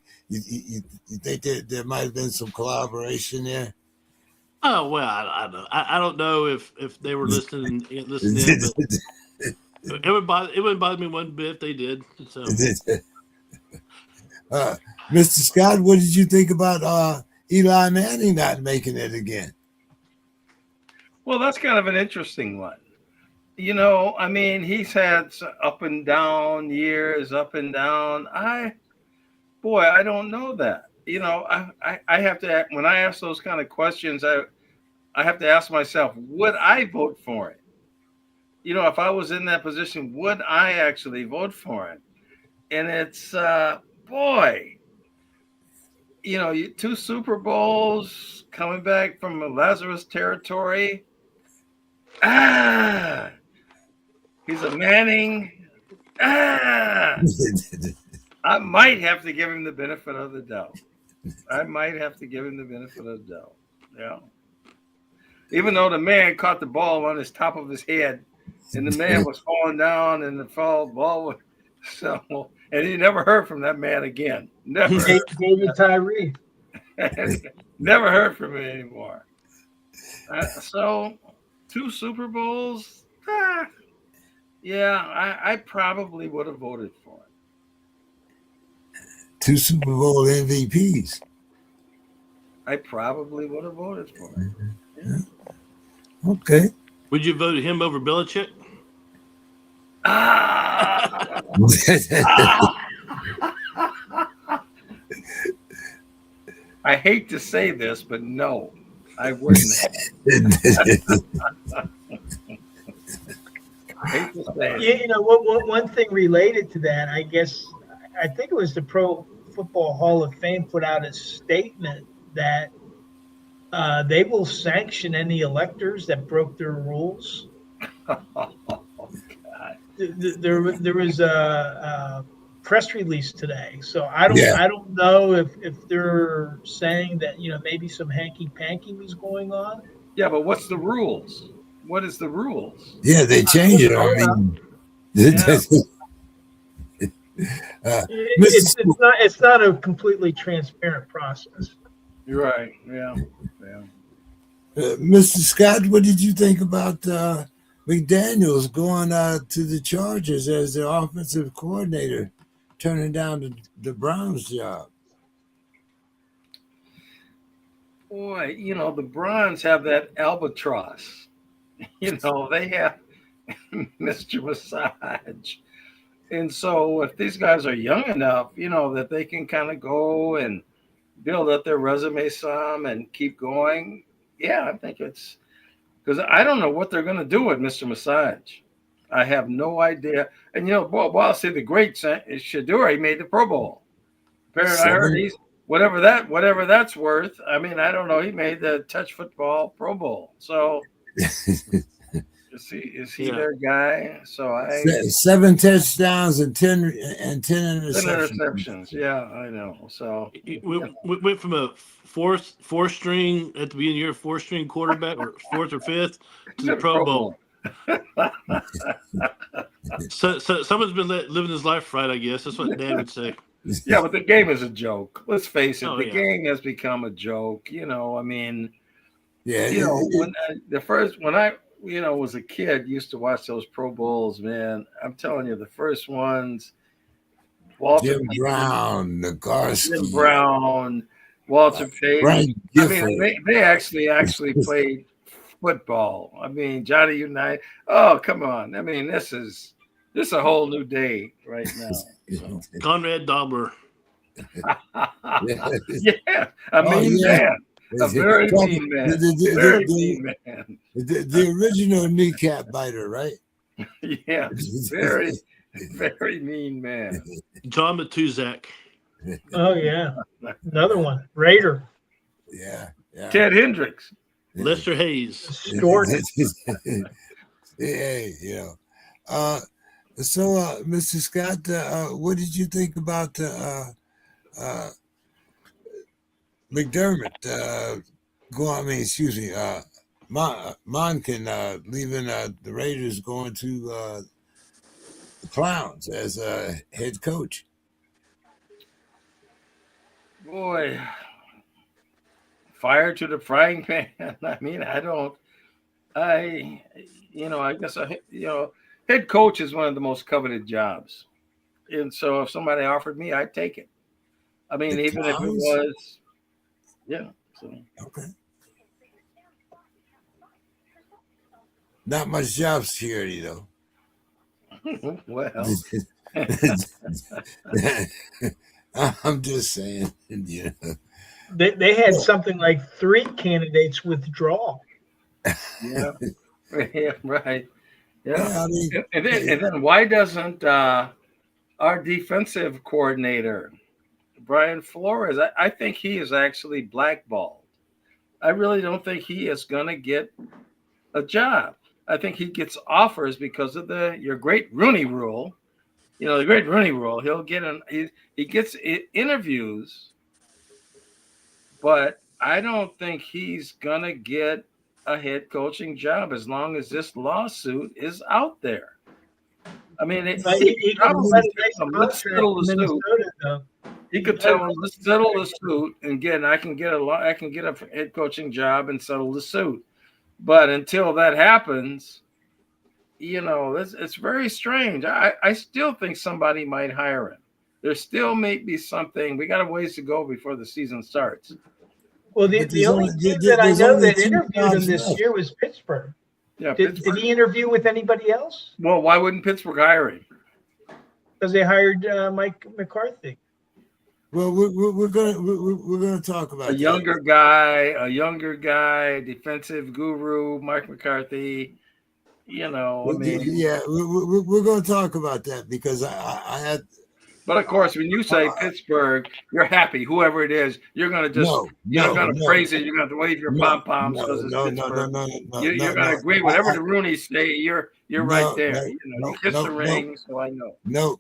think there might have been some collaboration there? oh well, I don't know if they were listening in, but it wouldn't bother me one bit if they did. So, Mr. Scott, what did you think about Eli Manning not making it again? Well, that's kind of an interesting one. You know, I mean, he's had up and down years, up and down. I don't know that. You know, I have to, when I ask those kind of questions, I have to ask myself, would I vote for it? You know, if I was in that position, would I actually vote for it? And it's, boy, you know, 2 Super Bowls coming back from a Lazarus territory. He's a Manning. I might have to give him the benefit of the doubt. Yeah. Even though the man caught the ball on his top of his head and the man was falling down and the ball was so, and he never heard from that man again. Never. David Tyree. Never heard from him anymore. So 2 Super Bowls. Yeah, I probably would have voted for it. 2 Super Bowl MVPs. I probably would have voted for it. Yeah. Okay. would you vote him over Belichick? I hate to say this, but no, I wouldn't have. I hate to say it. You know, one thing related to that, I guess, I think it was the Pro Football Hall of Fame put out a statement that they will sanction any electors that broke their rules. Oh, God. There was a press release today, so I don't know if they're saying that, you know, maybe some hanky panky was going on. Yeah, but what's the rules? What is the rules? Yeah, they changed it. I mean, It's not a completely transparent process. You're right. Yeah. Mr. Scott, what did you think about McDaniels going to the Chargers as their offensive coordinator, turning down the Browns job? Boy, you know, the Browns have that albatross. You know, they have Mr. Massage. And so if these guys are young enough, you know, that they can kind of go and build up their resume some and keep going, yeah, I think it's because I don't know what they're going to do with Mr. Massage. I have no idea. And, you know, well, see, the great Shaduri, he made the Pro Bowl. Apparently, I heard he's whatever that's worth. I mean, I don't know. He made the touch football Pro Bowl. So is he their guy? So 7 touchdowns and 10 interceptions. 10 interceptions. Yeah, I know. So we went from a fourth string at the beginning of the year, 4th-string quarterback, or 4th or 5th, to the Pro Bowl. So someone's been living his life right, I guess. That's what Dad would say. Yeah, but the game is a joke. Let's face it, the game has become a joke. You know, I mean, you know, when I was a kid, used to watch those Pro Bowls, man. I'm telling you, the first ones, Jim Brown, Walter Payton. I Gifford. mean, they actually played football. I mean, Johnny Unitas. Oh, come on. I mean, this is a whole new day right now. So. Conrad Dobler. Yeah, a mean man. A very mean man. The original kneecap biter, right? Yeah, very, very mean man. John Matuzak. Oh, yeah. Another one. Raider. Yeah. Ted Hendricks. Lester Hayes. Short. Yeah. So, Mr. Scott, what did you think about McDermott Monken leaving the Raiders, going to the Clowns as a head coach. Boy, fire to the frying pan. I mean, I guess head coach is one of the most coveted jobs. And so if somebody offered me, I'd take it. I mean, The even if it Clowns? was, yeah. So. Okay. Not much job security though. Well, I'm just saying. You know. They had something like 3 candidates withdraw. Yeah. Yeah, right. Yeah. Yeah, I mean, And then why doesn't our defensive coordinator, Brian Flores, I think he is actually blackballed. I really don't think he is going to get a job. I think he gets offers because of your great Rooney Rule. You know, the great Rooney Rule. He'll get he gets interviews, but I don't think he's going to get a head coaching job as long as this lawsuit is out there. I mean, he probably let's settle the suit. He could tell him, let's settle the suit, and again, I can get a head coaching job and settle the suit. But until that happens, you know, it's very strange. I still think somebody might hire him. There still may be something. We got a ways to go before the season starts. Well, the only team that I know that interviewed him this year was Pittsburgh. Yeah, did he interview with anybody else? Well, why wouldn't Pittsburgh hire him? Because they hired Mike McCarthy. Well, we're gonna talk about a younger guy, defensive guru, Mike McCarthy. You know, I mean, yeah, we're going to talk about that because I had. But of course, when you say Pittsburgh, you're happy. Whoever it is, you're going to just you're going to praise it. You're going to wave your pom poms because it's Pittsburgh. You're going to agree whatever the Rooneys say. You're right there. You kiss the ring, so I know. No.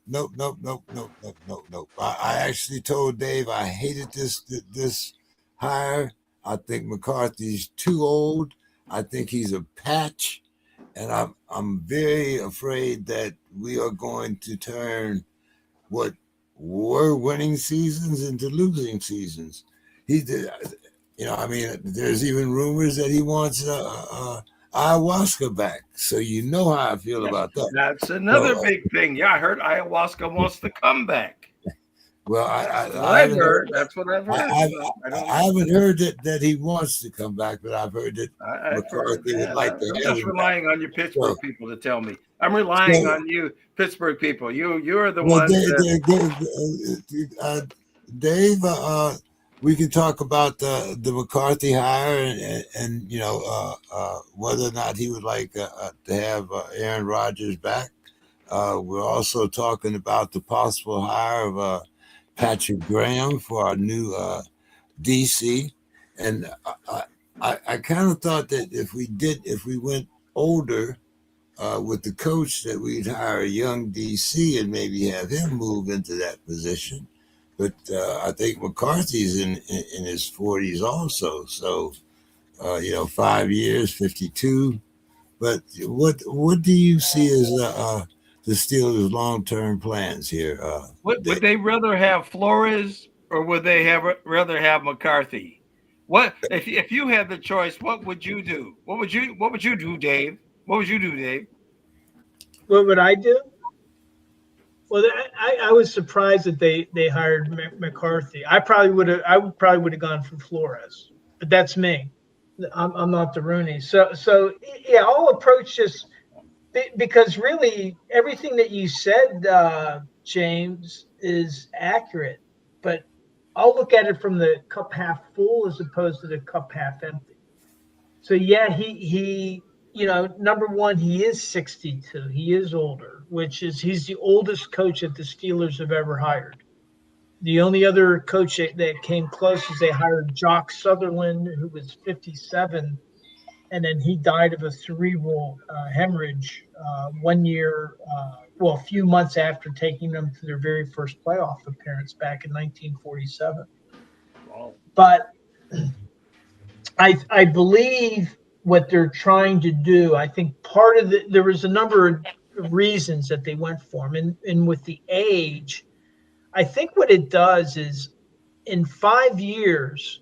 I actually told Dave I hated this hire. I think McCarthy's too old. I think he's a patch, and I'm very afraid that we are going to turn what were winning seasons into losing seasons. He did, I mean, there's even rumors that he wants Ayawashka back. So you know how I feel about that. That's another big thing. Yeah, I heard Ayawashka wants to come back. Well, I've heard. That's what I've heard. I haven't heard that he wants to come back, but I've heard that McCarthy would like to. I'm just relying on you Pittsburgh people to tell me. I'm relying on you Pittsburgh people. You're the ones. Dave, we can talk about the McCarthy hire and whether or not he would like to have Aaron Rodgers back. We're also talking about the possible hire of Patrick Graham for our new DC, and I kind of thought that if we went older with the coach, that we'd hire a young DC and maybe have him move into that position. But I think McCarthy's in his 40s also, so 5 years, 52. But what do you see as the Steelers' long-term plans here? Would they rather have Flores or would they rather have McCarthy? What if you had the choice? What would you do? What would you do, Dave? What would you do, Dave? What would I do? Well, I was surprised that they hired McCarthy. I probably would have gone for Flores, but that's me. I'm not the Rooney. So yeah, I'll approach this because really everything that you said, James, is accurate. But I'll look at it from the cup half full as opposed to the cup half empty. So yeah, he number one, he is 62. He is older, he's the oldest coach that the Steelers have ever hired. The only other coach that came close is they hired Jock Sutherland, who was 57, and then he died of a cerebral hemorrhage 1 year, a few months after taking them to their very first playoff appearance back in 1947. Wow. But I believe what they're trying to do, I think part of there was a number of reasons that they went for him. And with the age, I think what it does is in 5 years,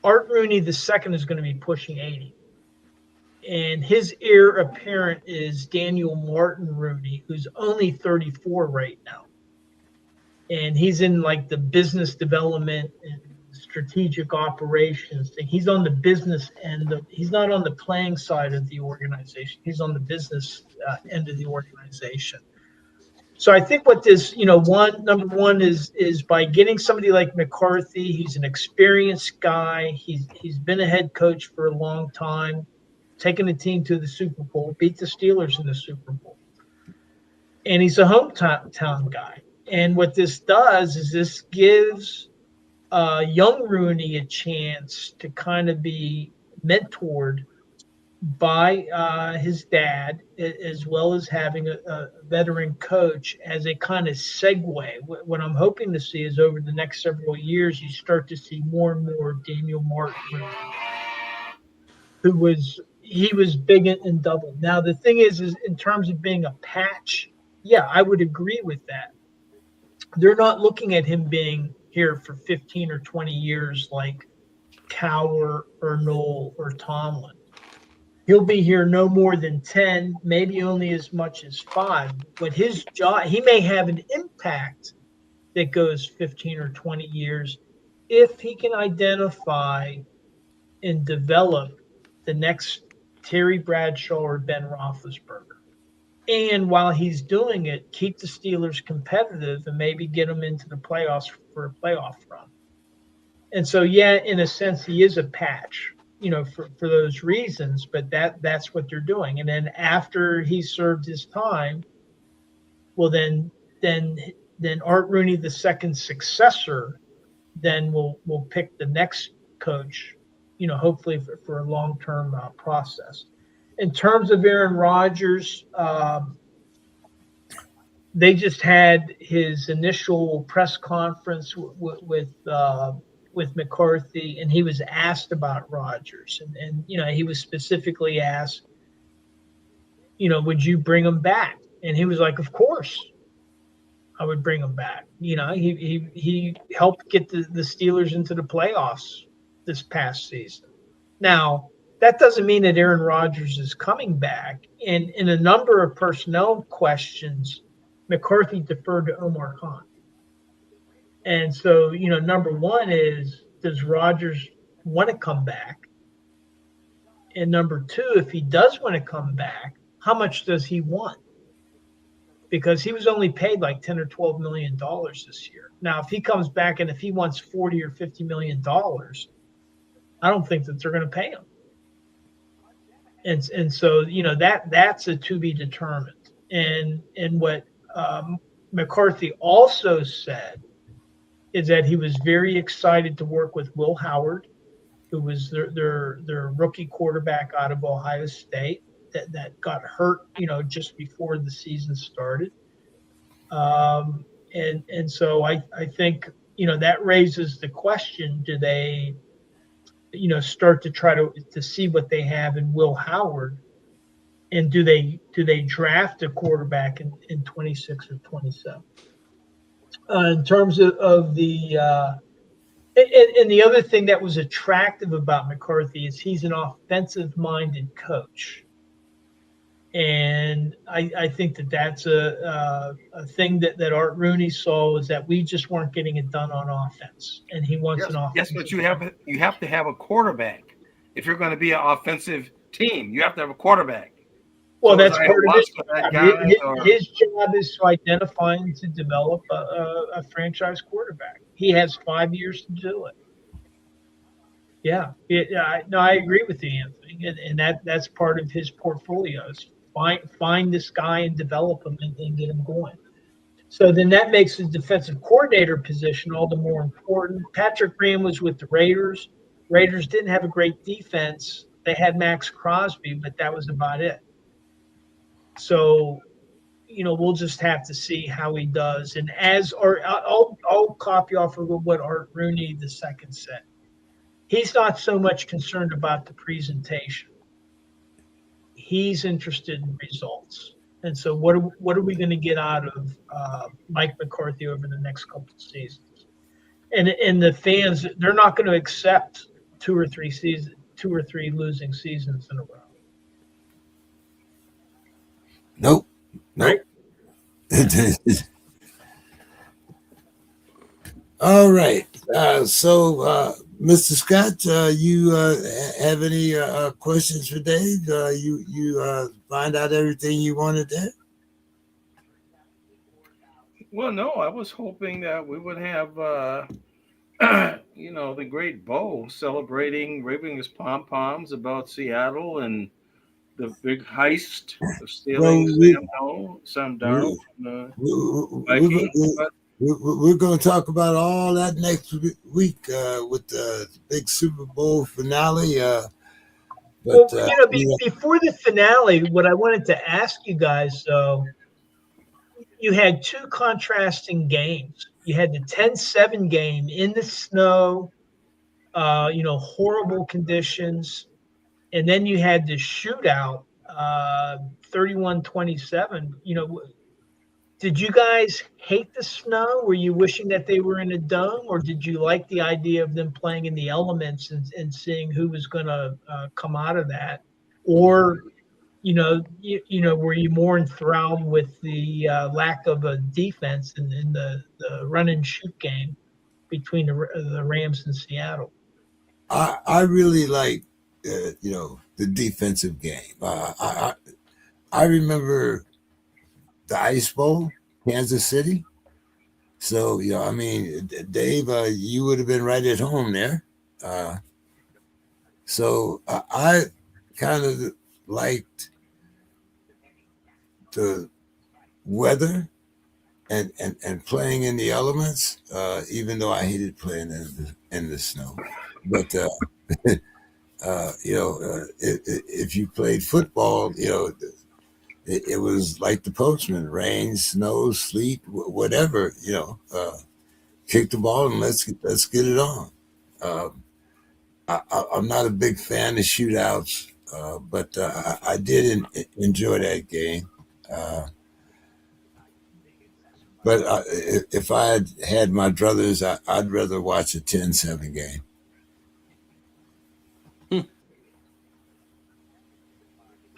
Art Rooney II is going to be pushing 80. And his heir apparent is Daniel Martin Rooney, who's only 34 right now. And he's in like the business development and strategic operations thing. He's on the business end he's not on the playing side of the organization. He's on the business end of the organization. So I think what this, number one is by getting somebody like McCarthy. He's an experienced guy. He's been a head coach for a long time, taken a team to the Super Bowl, beat the Steelers in the Super Bowl. And he's a hometown guy. And what this does is this gives young Rooney a chance to kind of be mentored by his dad, as well as having a veteran coach as a kind of segue. What I'm hoping to see is over the next several years, you start to see more and more of Daniel Martin Rooney, he was big in double. Now, the thing is in terms of being a patch, yeah, I would agree with that. They're not looking at him being here for 15 or 20 years like Cowher or Knoll or Tomlin. He'll be here no more than 10, maybe only as much as 5. But his job, he may have an impact that goes 15 or 20 years if he can identify and develop the next Terry Bradshaw or Ben Roethlisberger. And while he's doing it, keep the Steelers competitive and maybe get them into the playoffs for a playoff run. And so, yeah, in a sense, he is a patch, for those reasons. But that's what they're doing. And then after he served his time, well, then Art Rooney II's successor then will pick the next coach, hopefully for a long-term process. In terms of Aaron Rodgers, they just had his initial press conference with McCarthy, and he was asked about Rodgers, and he was specifically asked, would you bring him back? And he was like, of course, I would bring him back. He helped get the Steelers into the playoffs this past season. Now, that doesn't mean that Aaron Rodgers is coming back. And in a number of personnel questions, McCarthy deferred to Omar Khan. And so, number one is, does Rodgers want to come back? And number two, if he does want to come back, how much does he want? Because he was only paid like $10 or $12 million this year. Now, if he comes back and if he wants $40 or $50 million, I don't think that they're going to pay him. And so, that's a to be determined. And what McCarthy also said is that he was very excited to work with Will Howard, who was their rookie quarterback out of Ohio State that got hurt, just before the season started. And so I think, that raises the question, do they, start to try to see what they have in Will Howard, and do they draft a quarterback in 26 or 27? In terms of the and the other thing that was attractive about McCarthy is he's an offensive-minded coach, and I think that's a thing that Art Rooney saw, was that we just weren't getting it done on offense, and he wants an offense. Yes, but you have to have a quarterback if you're going to be an offensive team. You have to have a quarterback. Well, so that's part of his job. His job is to identify and to develop a franchise quarterback. He has 5 years to do it. Yeah. I agree with you, Anthony, and that's part of his portfolios. Find this guy and develop him and get him going. So then that makes his defensive coordinator position all the more important. Patrick Graham was with the Raiders. Raiders didn't have a great defense. They had Max Crosby, but that was about it. So, we'll just have to see how he does. And I'll copy off of what Art Rooney II said. He's not so much concerned about the presentation. He's interested in results. And so what are we going to get out of Mike McCarthy over the next couple of seasons? And the fans, they're not going to accept two or three losing seasons in a row. Nope. Right? All right. So, Mr. Scott, you have any questions for Dave? You find out everything you wanted there? Well, no, I was hoping that we would have, the great Bo celebrating, waving his pom-poms about Seattle and the big heist of stealing Sam Darnold from the Vikings. We're going to talk about all that next week with the big Super Bowl finale. Before the finale, what I wanted to ask you guys, though, you had two contrasting games. You had the 10-7 game in the snow, horrible conditions. And then you had the shootout, 31-27. Did you guys hate the snow? Were you wishing that they were in a dome, or did you like the idea of them playing in the elements and seeing who was going to come out of that? Or, were you more enthralled with the lack of a defense in the run and shoot game between the Rams and Seattle? I really like, the defensive game. I remember the Ice Bowl, Kansas City. So, Dave, you would have been right at home there. So I kind of liked the weather and playing in the elements, even though I hated playing in the snow. But, if you played football, it was like the postman: rain, snow, sleet, whatever. Kick the ball and let's get it on. I'm not a big fan of shootouts, but I did enjoy that game. But if I had my druthers, I'd rather watch a 10-7 game.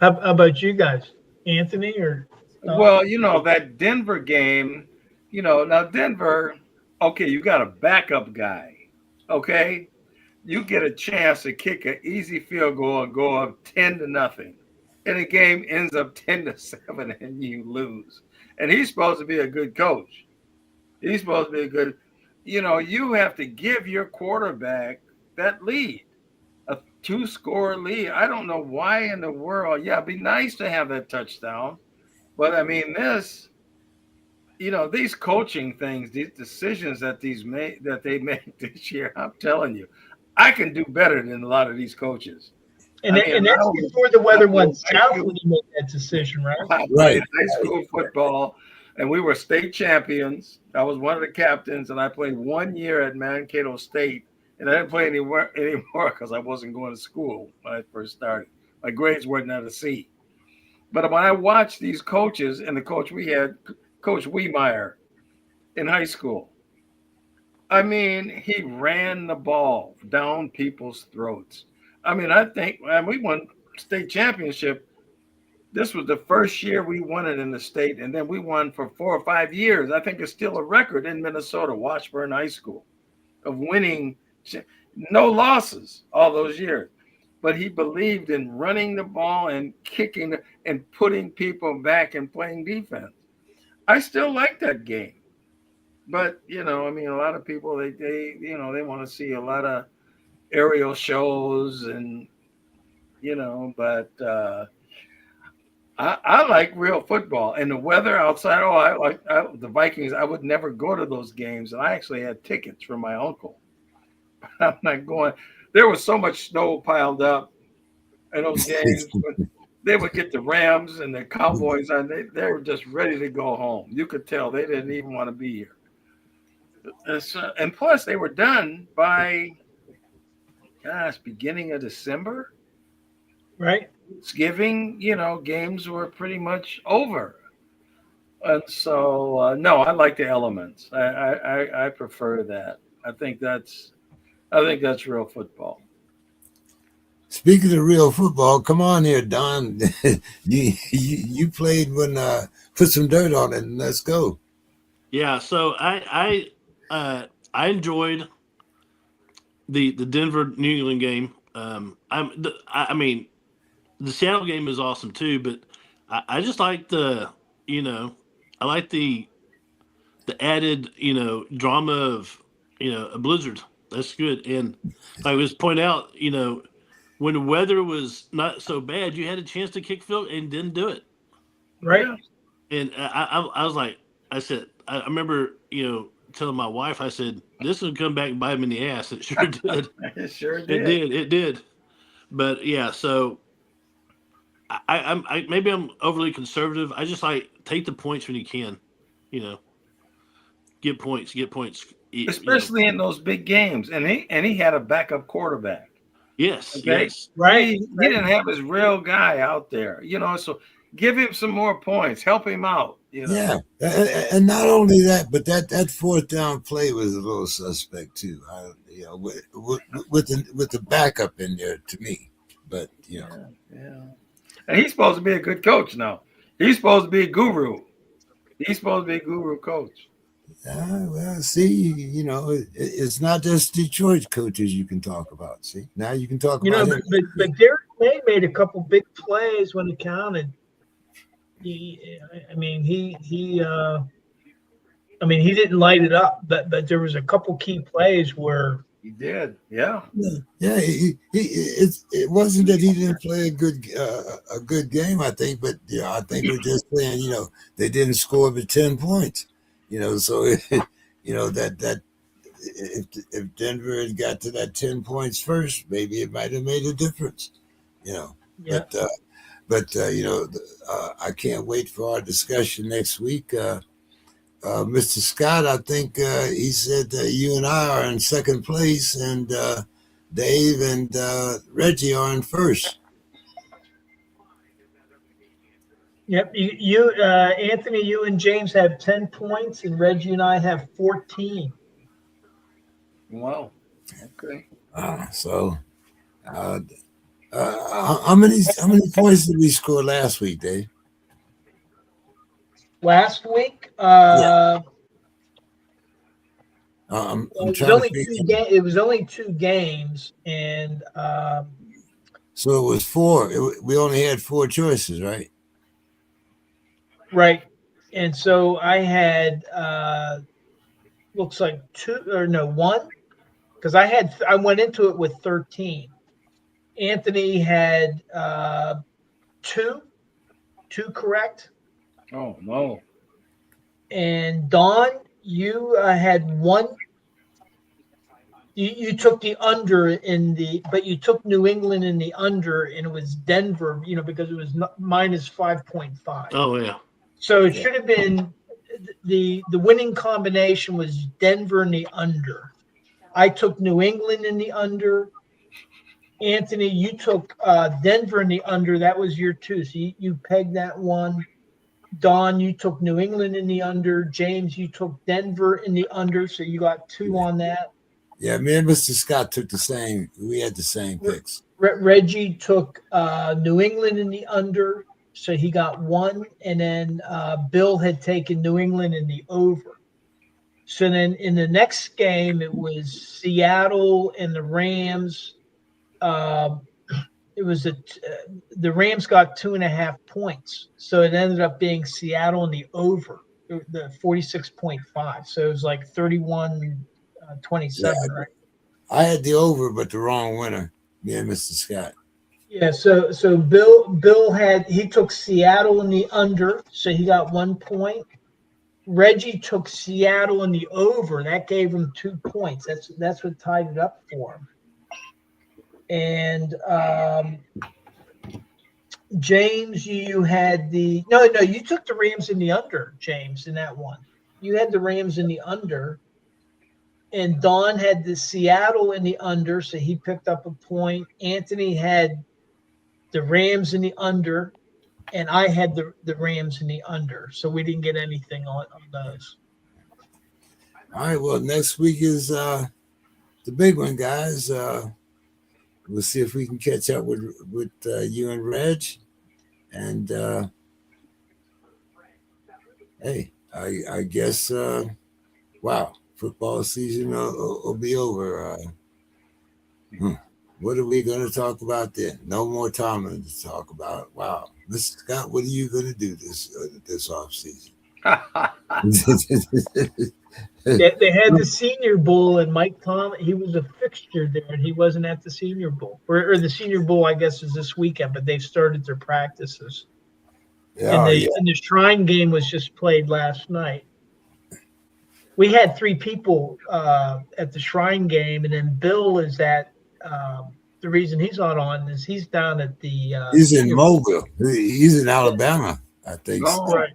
How about you guys, Anthony? Or Well, that Denver game, now Denver, okay, you got a backup guy, okay? You get a chance to kick an easy field goal and go up 10-0. And the game ends up 10-7 and you lose. And he's supposed to be a good coach. He's supposed to be a good, you have to give your quarterback that lead, a 2-score lead. I don't know why in the world. Yeah, it'd be nice to have that touchdown. But I mean, these coaching things, these decisions that they make this year, I'm telling you, I can do better than a lot of these coaches. And that's before the weather went south when you made that decision, right? I played high school football, and we were state champions. I was one of the captains, and I played 1 year at Mankato State, and I didn't play anymore because I wasn't going to school when I first started. My grades weren't at a C. But when I watched these coaches, and the coach we had, Coach Wiemeyer, in high school, I mean, he ran the ball down people's throats. I mean, I think we won state championship. This was the first year we won it in the state, and then we won for 4 or 5 years. I think it's still a record in Minnesota, Washburn High School, of winning, no losses all those years. But he believed in running the ball and kicking and putting people back and playing defense. I still like that game. But, a lot of people, they want to see a lot of aerial shows and, but I like real football. And the weather outside, I like the Vikings. I would never go to those games. And I actually had tickets from my uncle. I'm not going. There was so much snow piled up in those games. They would get the Rams and the Cowboys, and they were just ready to go home. You could tell they didn't even want to be here. And plus, they were done by beginning of December. Right. Thanksgiving, games were pretty much over. And so, no, I like the elements. I prefer that. I think that's real football. Speaking of real football, come on here, Don. you played when put some dirt on it and let's go. Yeah, so I enjoyed the Denver New England game. I mean, the Seattle game is awesome too, but I just like I like the added drama of a blizzard. That's good. And I was point out when the weather was not so bad, you had a chance to kick field and didn't do it. Right. Yeah. And I was like, I said, I remember telling my wife, I said, this will come back and bite him in the ass. It sure did. It sure did. It did. But yeah, so I maybe I'm overly conservative. I just like take the points when you can, get points, especially in those big games. And he had a backup quarterback. Yes, okay? Yes. Right. He didn't have his real guy out there, so give him some more points, help him out. Yeah, and not only that, but that fourth down play was a little suspect too. With the backup in there to me, but Yeah. And he's supposed to be a good coach now. He's supposed to be a guru. He's supposed to be a guru coach. Well, see, it's not just Detroit coaches you can talk about. See, now you can talk about him. But Derek May made a couple big plays when it counted. He didn't light it up, but there was a couple key plays where he did. Yeah. Yeah. It wasn't that he didn't play a good game, I think, but I think we're just saying, they didn't score but 10 points. So that if Denver had got to that 10 points first, maybe it might have made a difference. Yeah. But I can't wait for our discussion next week. Mr. Scott, I think he said that you and I are in second place, and Dave and Reggie are in first. Yep. You Anthony, you and James have 10 points, and Reggie and I have 14. Wow. Okay. So, how many points did we score last week, Dave? Last week, I'm it was only two games, and so it was four. We only had four choices, right? right. And so I had looks like one, because I went into it with 13. Anthony had two correct. Oh no! And Dawn, you had one. You took the under but you took New England in the under, and it was Denver, because it was minus 5.5. Oh yeah. So it should have been the winning combination was Denver in the under. I took New England in the under. Anthony, you took Denver in the under. That was your two. So you pegged that one. Don, you took New England in the under. James, you took Denver in the under. So you got two on that. Yeah, me and Mr. Scott took the same. We had the same picks. Reggie took New England in the under. So he got one. And then Bill had taken New England in the over. So then in the next game, it was Seattle and the Rams. It was the Rams got 2.5 points. So it ended up being Seattle in the over, the 46.5. So it was like 31-27, right? I had the over, but the wrong winner. Me and Mr. Scott. Yeah, so Bill he took Seattle in the under, so he got 1 point. Reggie took Seattle in the over. That gave him 2 points. That's what tied it up for him. And James, you had you took the Rams in the under, James, in that one. You had the Rams in the under. and Don had the Seattle in the under, so he picked up a point. Anthony had the Rams in the under, and I had the Rams in the under, so we didn't get anything on those. All right. Well, next week is the big one, guys. We'll see if we can catch up with you and Reg. And hey, I guess wow, football season will be over. What are we going to talk about then? No more Tomlin to talk about. Wow, Mr. Scott, what are you going to do this off season? They had the Senior Bowl, and Mike Tomlin, he was a fixture there, and he wasn't at the Senior Bowl. Or the Senior Bowl, I guess, is this weekend, but they've started their practices. And the Shrine game was just played last night. We had 3 people at the Shrine game, and then Bill is at the reason he's not on is he's down at the he's in Mobile. He's in Alabama, I think. Oh, right.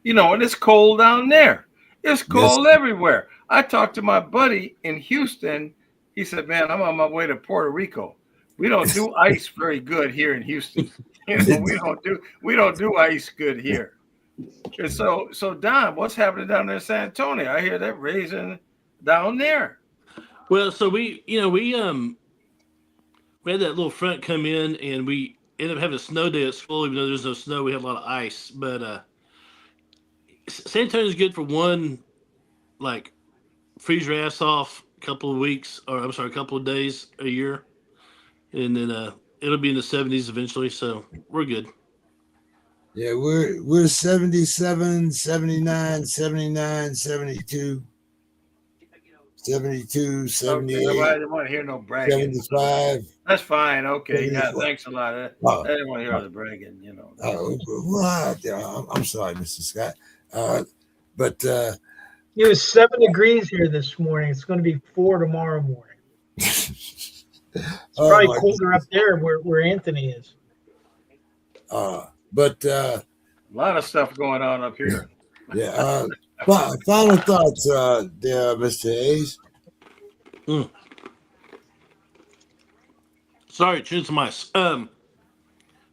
You know, and it's cold down there. It's cold everywhere. I talked to my buddy in Houston. He said, "Man, I'm on my way to Puerto Rico. We don't do ice very good here in Houston. You know, we don't do ice good here." And so Don, what's happening down there in San Antonio? I hear they're raising down there. Well, so we had that little front come in, and we ended up having a snow day at school. Even though there's no snow, we had a lot of ice. But San Antonio's good for one, like, freeze your ass off a couple of days a year. And then it'll be in the 70s eventually, so we're good. Yeah, we're 77, 79, 79, 72, 72, 78. Okay, I didn't want to hear no bragging. 75. That's fine. Okay, yeah, thanks a lot. I didn't want to hear all the bragging, you know. Well, I'm sorry, Mr. Scott. But it was 7 degrees here this morning. It's going to be 4 tomorrow morning. It's probably colder up there where Anthony is. But a lot of stuff going on up here. Yeah. Final thoughts, there, Mr. Hayes. Sorry, choose some ice.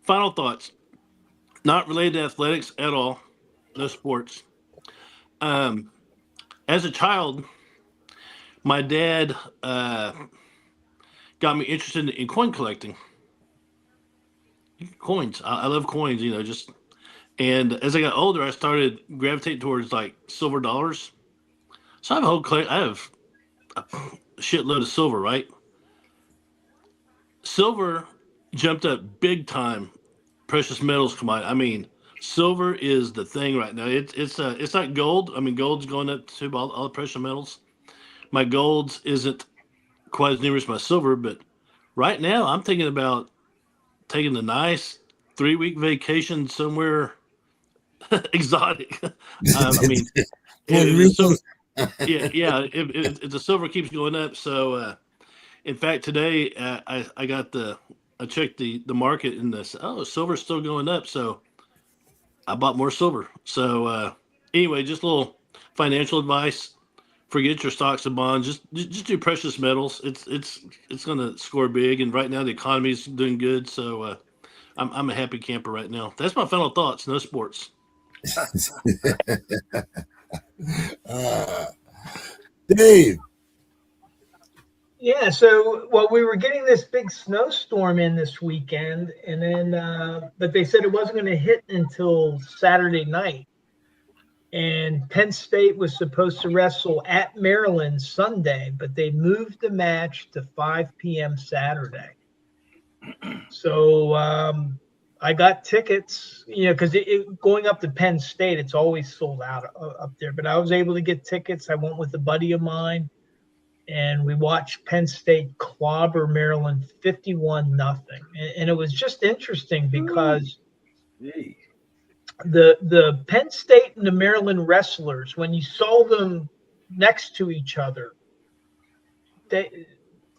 Final thoughts. Not related to athletics at all. No sports. As a child, my dad got me interested in coin collecting. Coins. I love coins, you know, and as I got older, I started gravitating towards like silver dollars. So I have a shitload of silver, right? Silver jumped up big time. Precious metals commodity. I mean, silver is the thing right now. It's like gold. I mean, gold's going up to all the precious metals. My gold isn't quite as numerous as my silver, but right now I'm thinking about taking a nice 3-week vacation somewhere exotic. I mean, if the silver keeps going up. So, in fact, today I checked the market and silver's still going up. So I bought more silver. So anyway, just a little financial advice. Forget your stocks and bonds. Just do precious metals. It's going to score big. And right now the economy is doing good. So I'm a happy camper right now. That's my final thoughts. No sports. Dave. Yeah, so we were getting this big snowstorm in this weekend, and then but they said it wasn't going to hit until Saturday night. And Penn State was supposed to wrestle at Maryland Sunday, but they moved the match to 5 p.m. Saturday. So I got tickets, because going up to Penn State, it's always sold out up there. But I was able to get tickets. I went with a buddy of mine, and we watched Penn State clobber Maryland 51-0. And it was just interesting because the Penn State and the Maryland wrestlers, when you saw them next to each other, they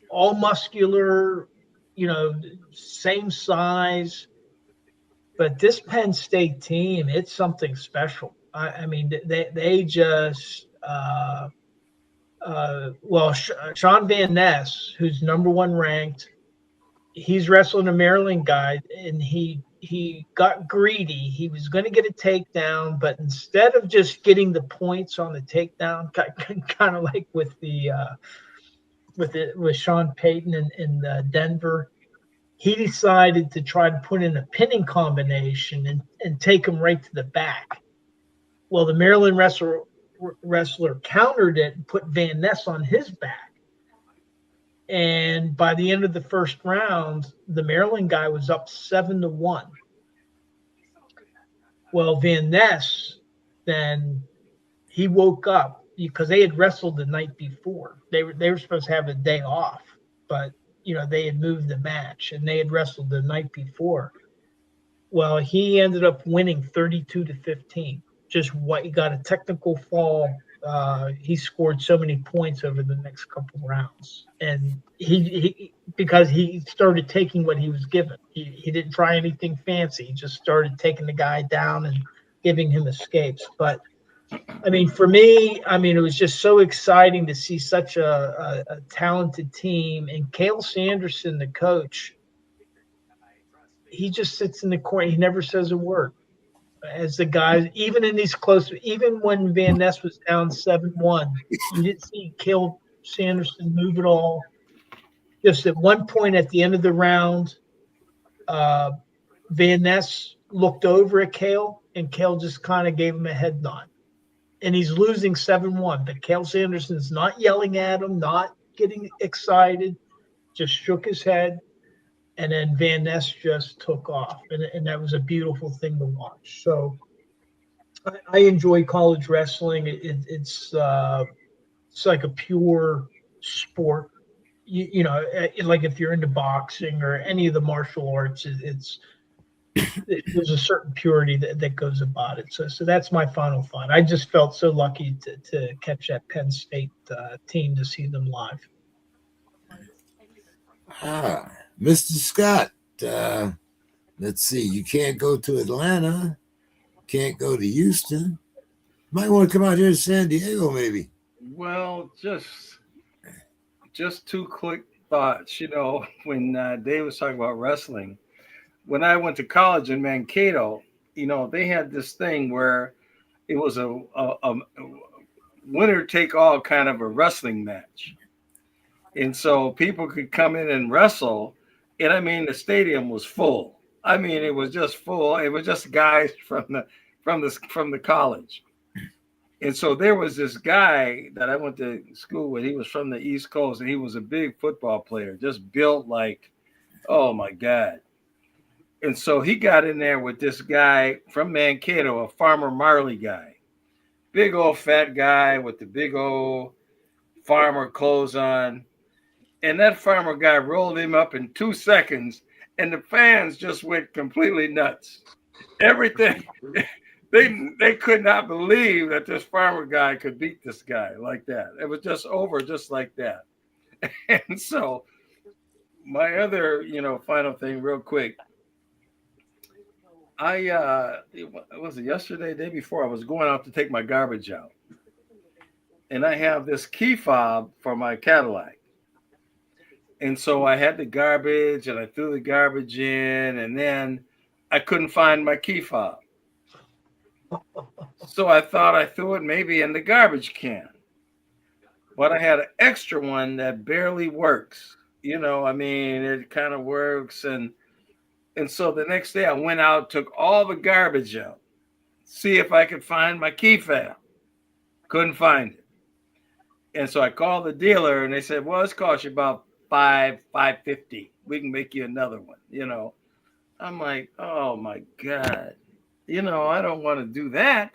all muscular, same size. But this Penn State team, it's something special. I mean, they just Sean Van Ness, who's number one ranked, he's wrestling a Maryland guy, and he got greedy. He was going to get a takedown, but instead of just getting the points on the takedown, kind of like with Sean Payton in Denver, he decided to try to put in a pinning combination and take him right to the back. Well, the Maryland wrestler countered it and put Van Ness on his back. And by the end of the first round, the Maryland guy was up 7-1. Well, Van Ness, then he woke up because they had wrestled the night before. They were supposed to have a day off, but they had moved the match and they had wrestled the night before. Well, he ended up winning 32-15. Just what he got a technical fall. He scored so many points over the next couple rounds, and he because he started taking what he was given. He didn't try anything fancy. He just started taking the guy down and giving him escapes. But I mean, for me, it was just so exciting to see such a talented team. And Cale Sanderson, the coach, he just sits in the corner. He never says a word. As the guys, even in these close, even when Van Ness was down 7-1, you didn't see Cale Sanderson move at all. Just at one point at the end of the round, Van Ness looked over at Cale, and Cale just kind of gave him a head nod. And he's losing 7-1, but Cale Sanderson's not yelling at him, not getting excited, just shook his head. And then Van Ness just took off, and that was a beautiful thing to watch. So I enjoy college wrestling. It's like a pure sport. Like if you're into boxing or any of the martial arts, there's a certain purity that goes about it. So that's my final thought. I just felt so lucky to catch that Penn State team, to see them live. Mr. Scott, let's see. You can't go to Atlanta, can't go to Houston. Might want to come out here to San Diego, maybe. Well, just two quick thoughts. When Dave was talking about wrestling, when I went to college in Mankato, they had this thing where it was a winner take all kind of a wrestling match. And so people could come in and wrestle. And the stadium was full. It was just full. It was just guys from the college. And so there was this guy that I went to school with. He was from the East Coast, and he was a big football player, just built like, oh my God. And so he got in there with this guy from Mankato, a Farmer Marley guy, big old fat guy with the big old farmer clothes on. And that farmer guy rolled him up in 2 seconds, and the fans just went completely nuts. Everything, they could not believe that this farmer guy could beat this guy like that. It was just over just like that. And so my other, final thing real quick. Was it yesterday, day before, I was going out to take my garbage out. And I have this key fob for my Cadillac. And so I had the garbage, and I threw the garbage in, and then I couldn't find my key fob. So I thought I threw it maybe in the garbage can. But I had an extra one that barely works. It kind of works. And so the next day I went out, took all the garbage out, see if I could find my key fob. Couldn't find it. And so I called the dealer, and they said, well, it's cost you about $550. We can make you another one. I'm like, oh my God, I don't want to do that.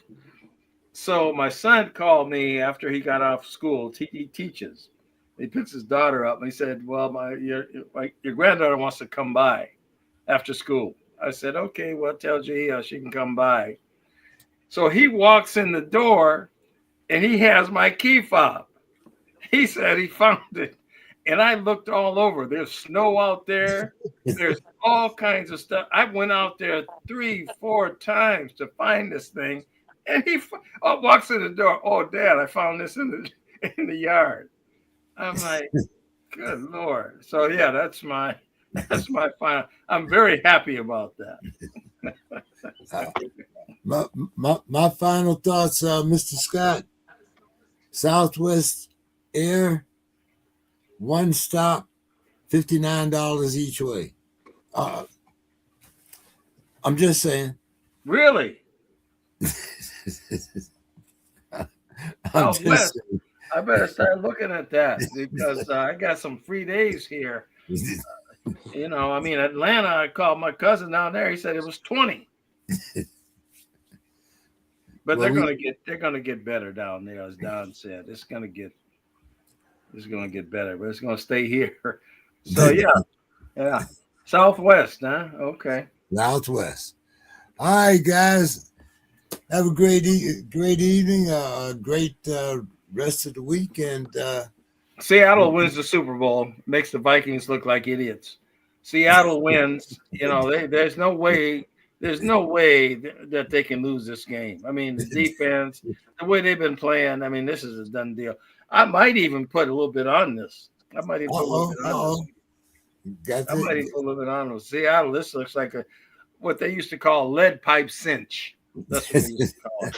So my son called me after he got off school. He teaches. He picks his daughter up, and he said, well, your granddaughter wants to come by after school. I said, okay, well, tell G she can come by. So he walks in the door, and he has my key fob. He said he found it. And I looked all over. There's snow out there. There's all kinds of stuff. I went out there 3-4 times to find this thing. And he walks in the door. Oh, Dad, I found this in in the yard. I'm like, good Lord. So yeah, that's my final. I'm very happy about that. My final thoughts, Mr. Scott. Southwest Air, one stop, $59 each way. I'm just saying. Really? I'm just Southwest. saying. I better start looking at that because I got some free days here. You know, I mean, Atlanta, I called my cousin down there. He said it was 20. But Well, they're gonna get better down there, as Don said. It's gonna get better, but it's gonna stay here. So yeah. Southwest, huh? Okay. Southwest. All right, guys. Have a great evening, great rest of the week, and Seattle wins the Super Bowl, makes the Vikings look like idiots. Seattle wins. You know, there's no way that they can lose this game. I mean, the defense, the way they've been playing, I mean, this is a done deal. I might even put a little bit on this. I might even put a little bit on this. Seattle, this looks like what they used to call lead pipe cinch. That's what they used to call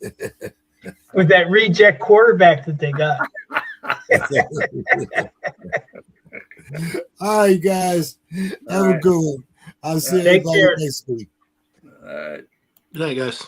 it. With that reject quarterback that they got. All right, guys. Have a good one. I'll see everybody next week. All right. Good night, guys.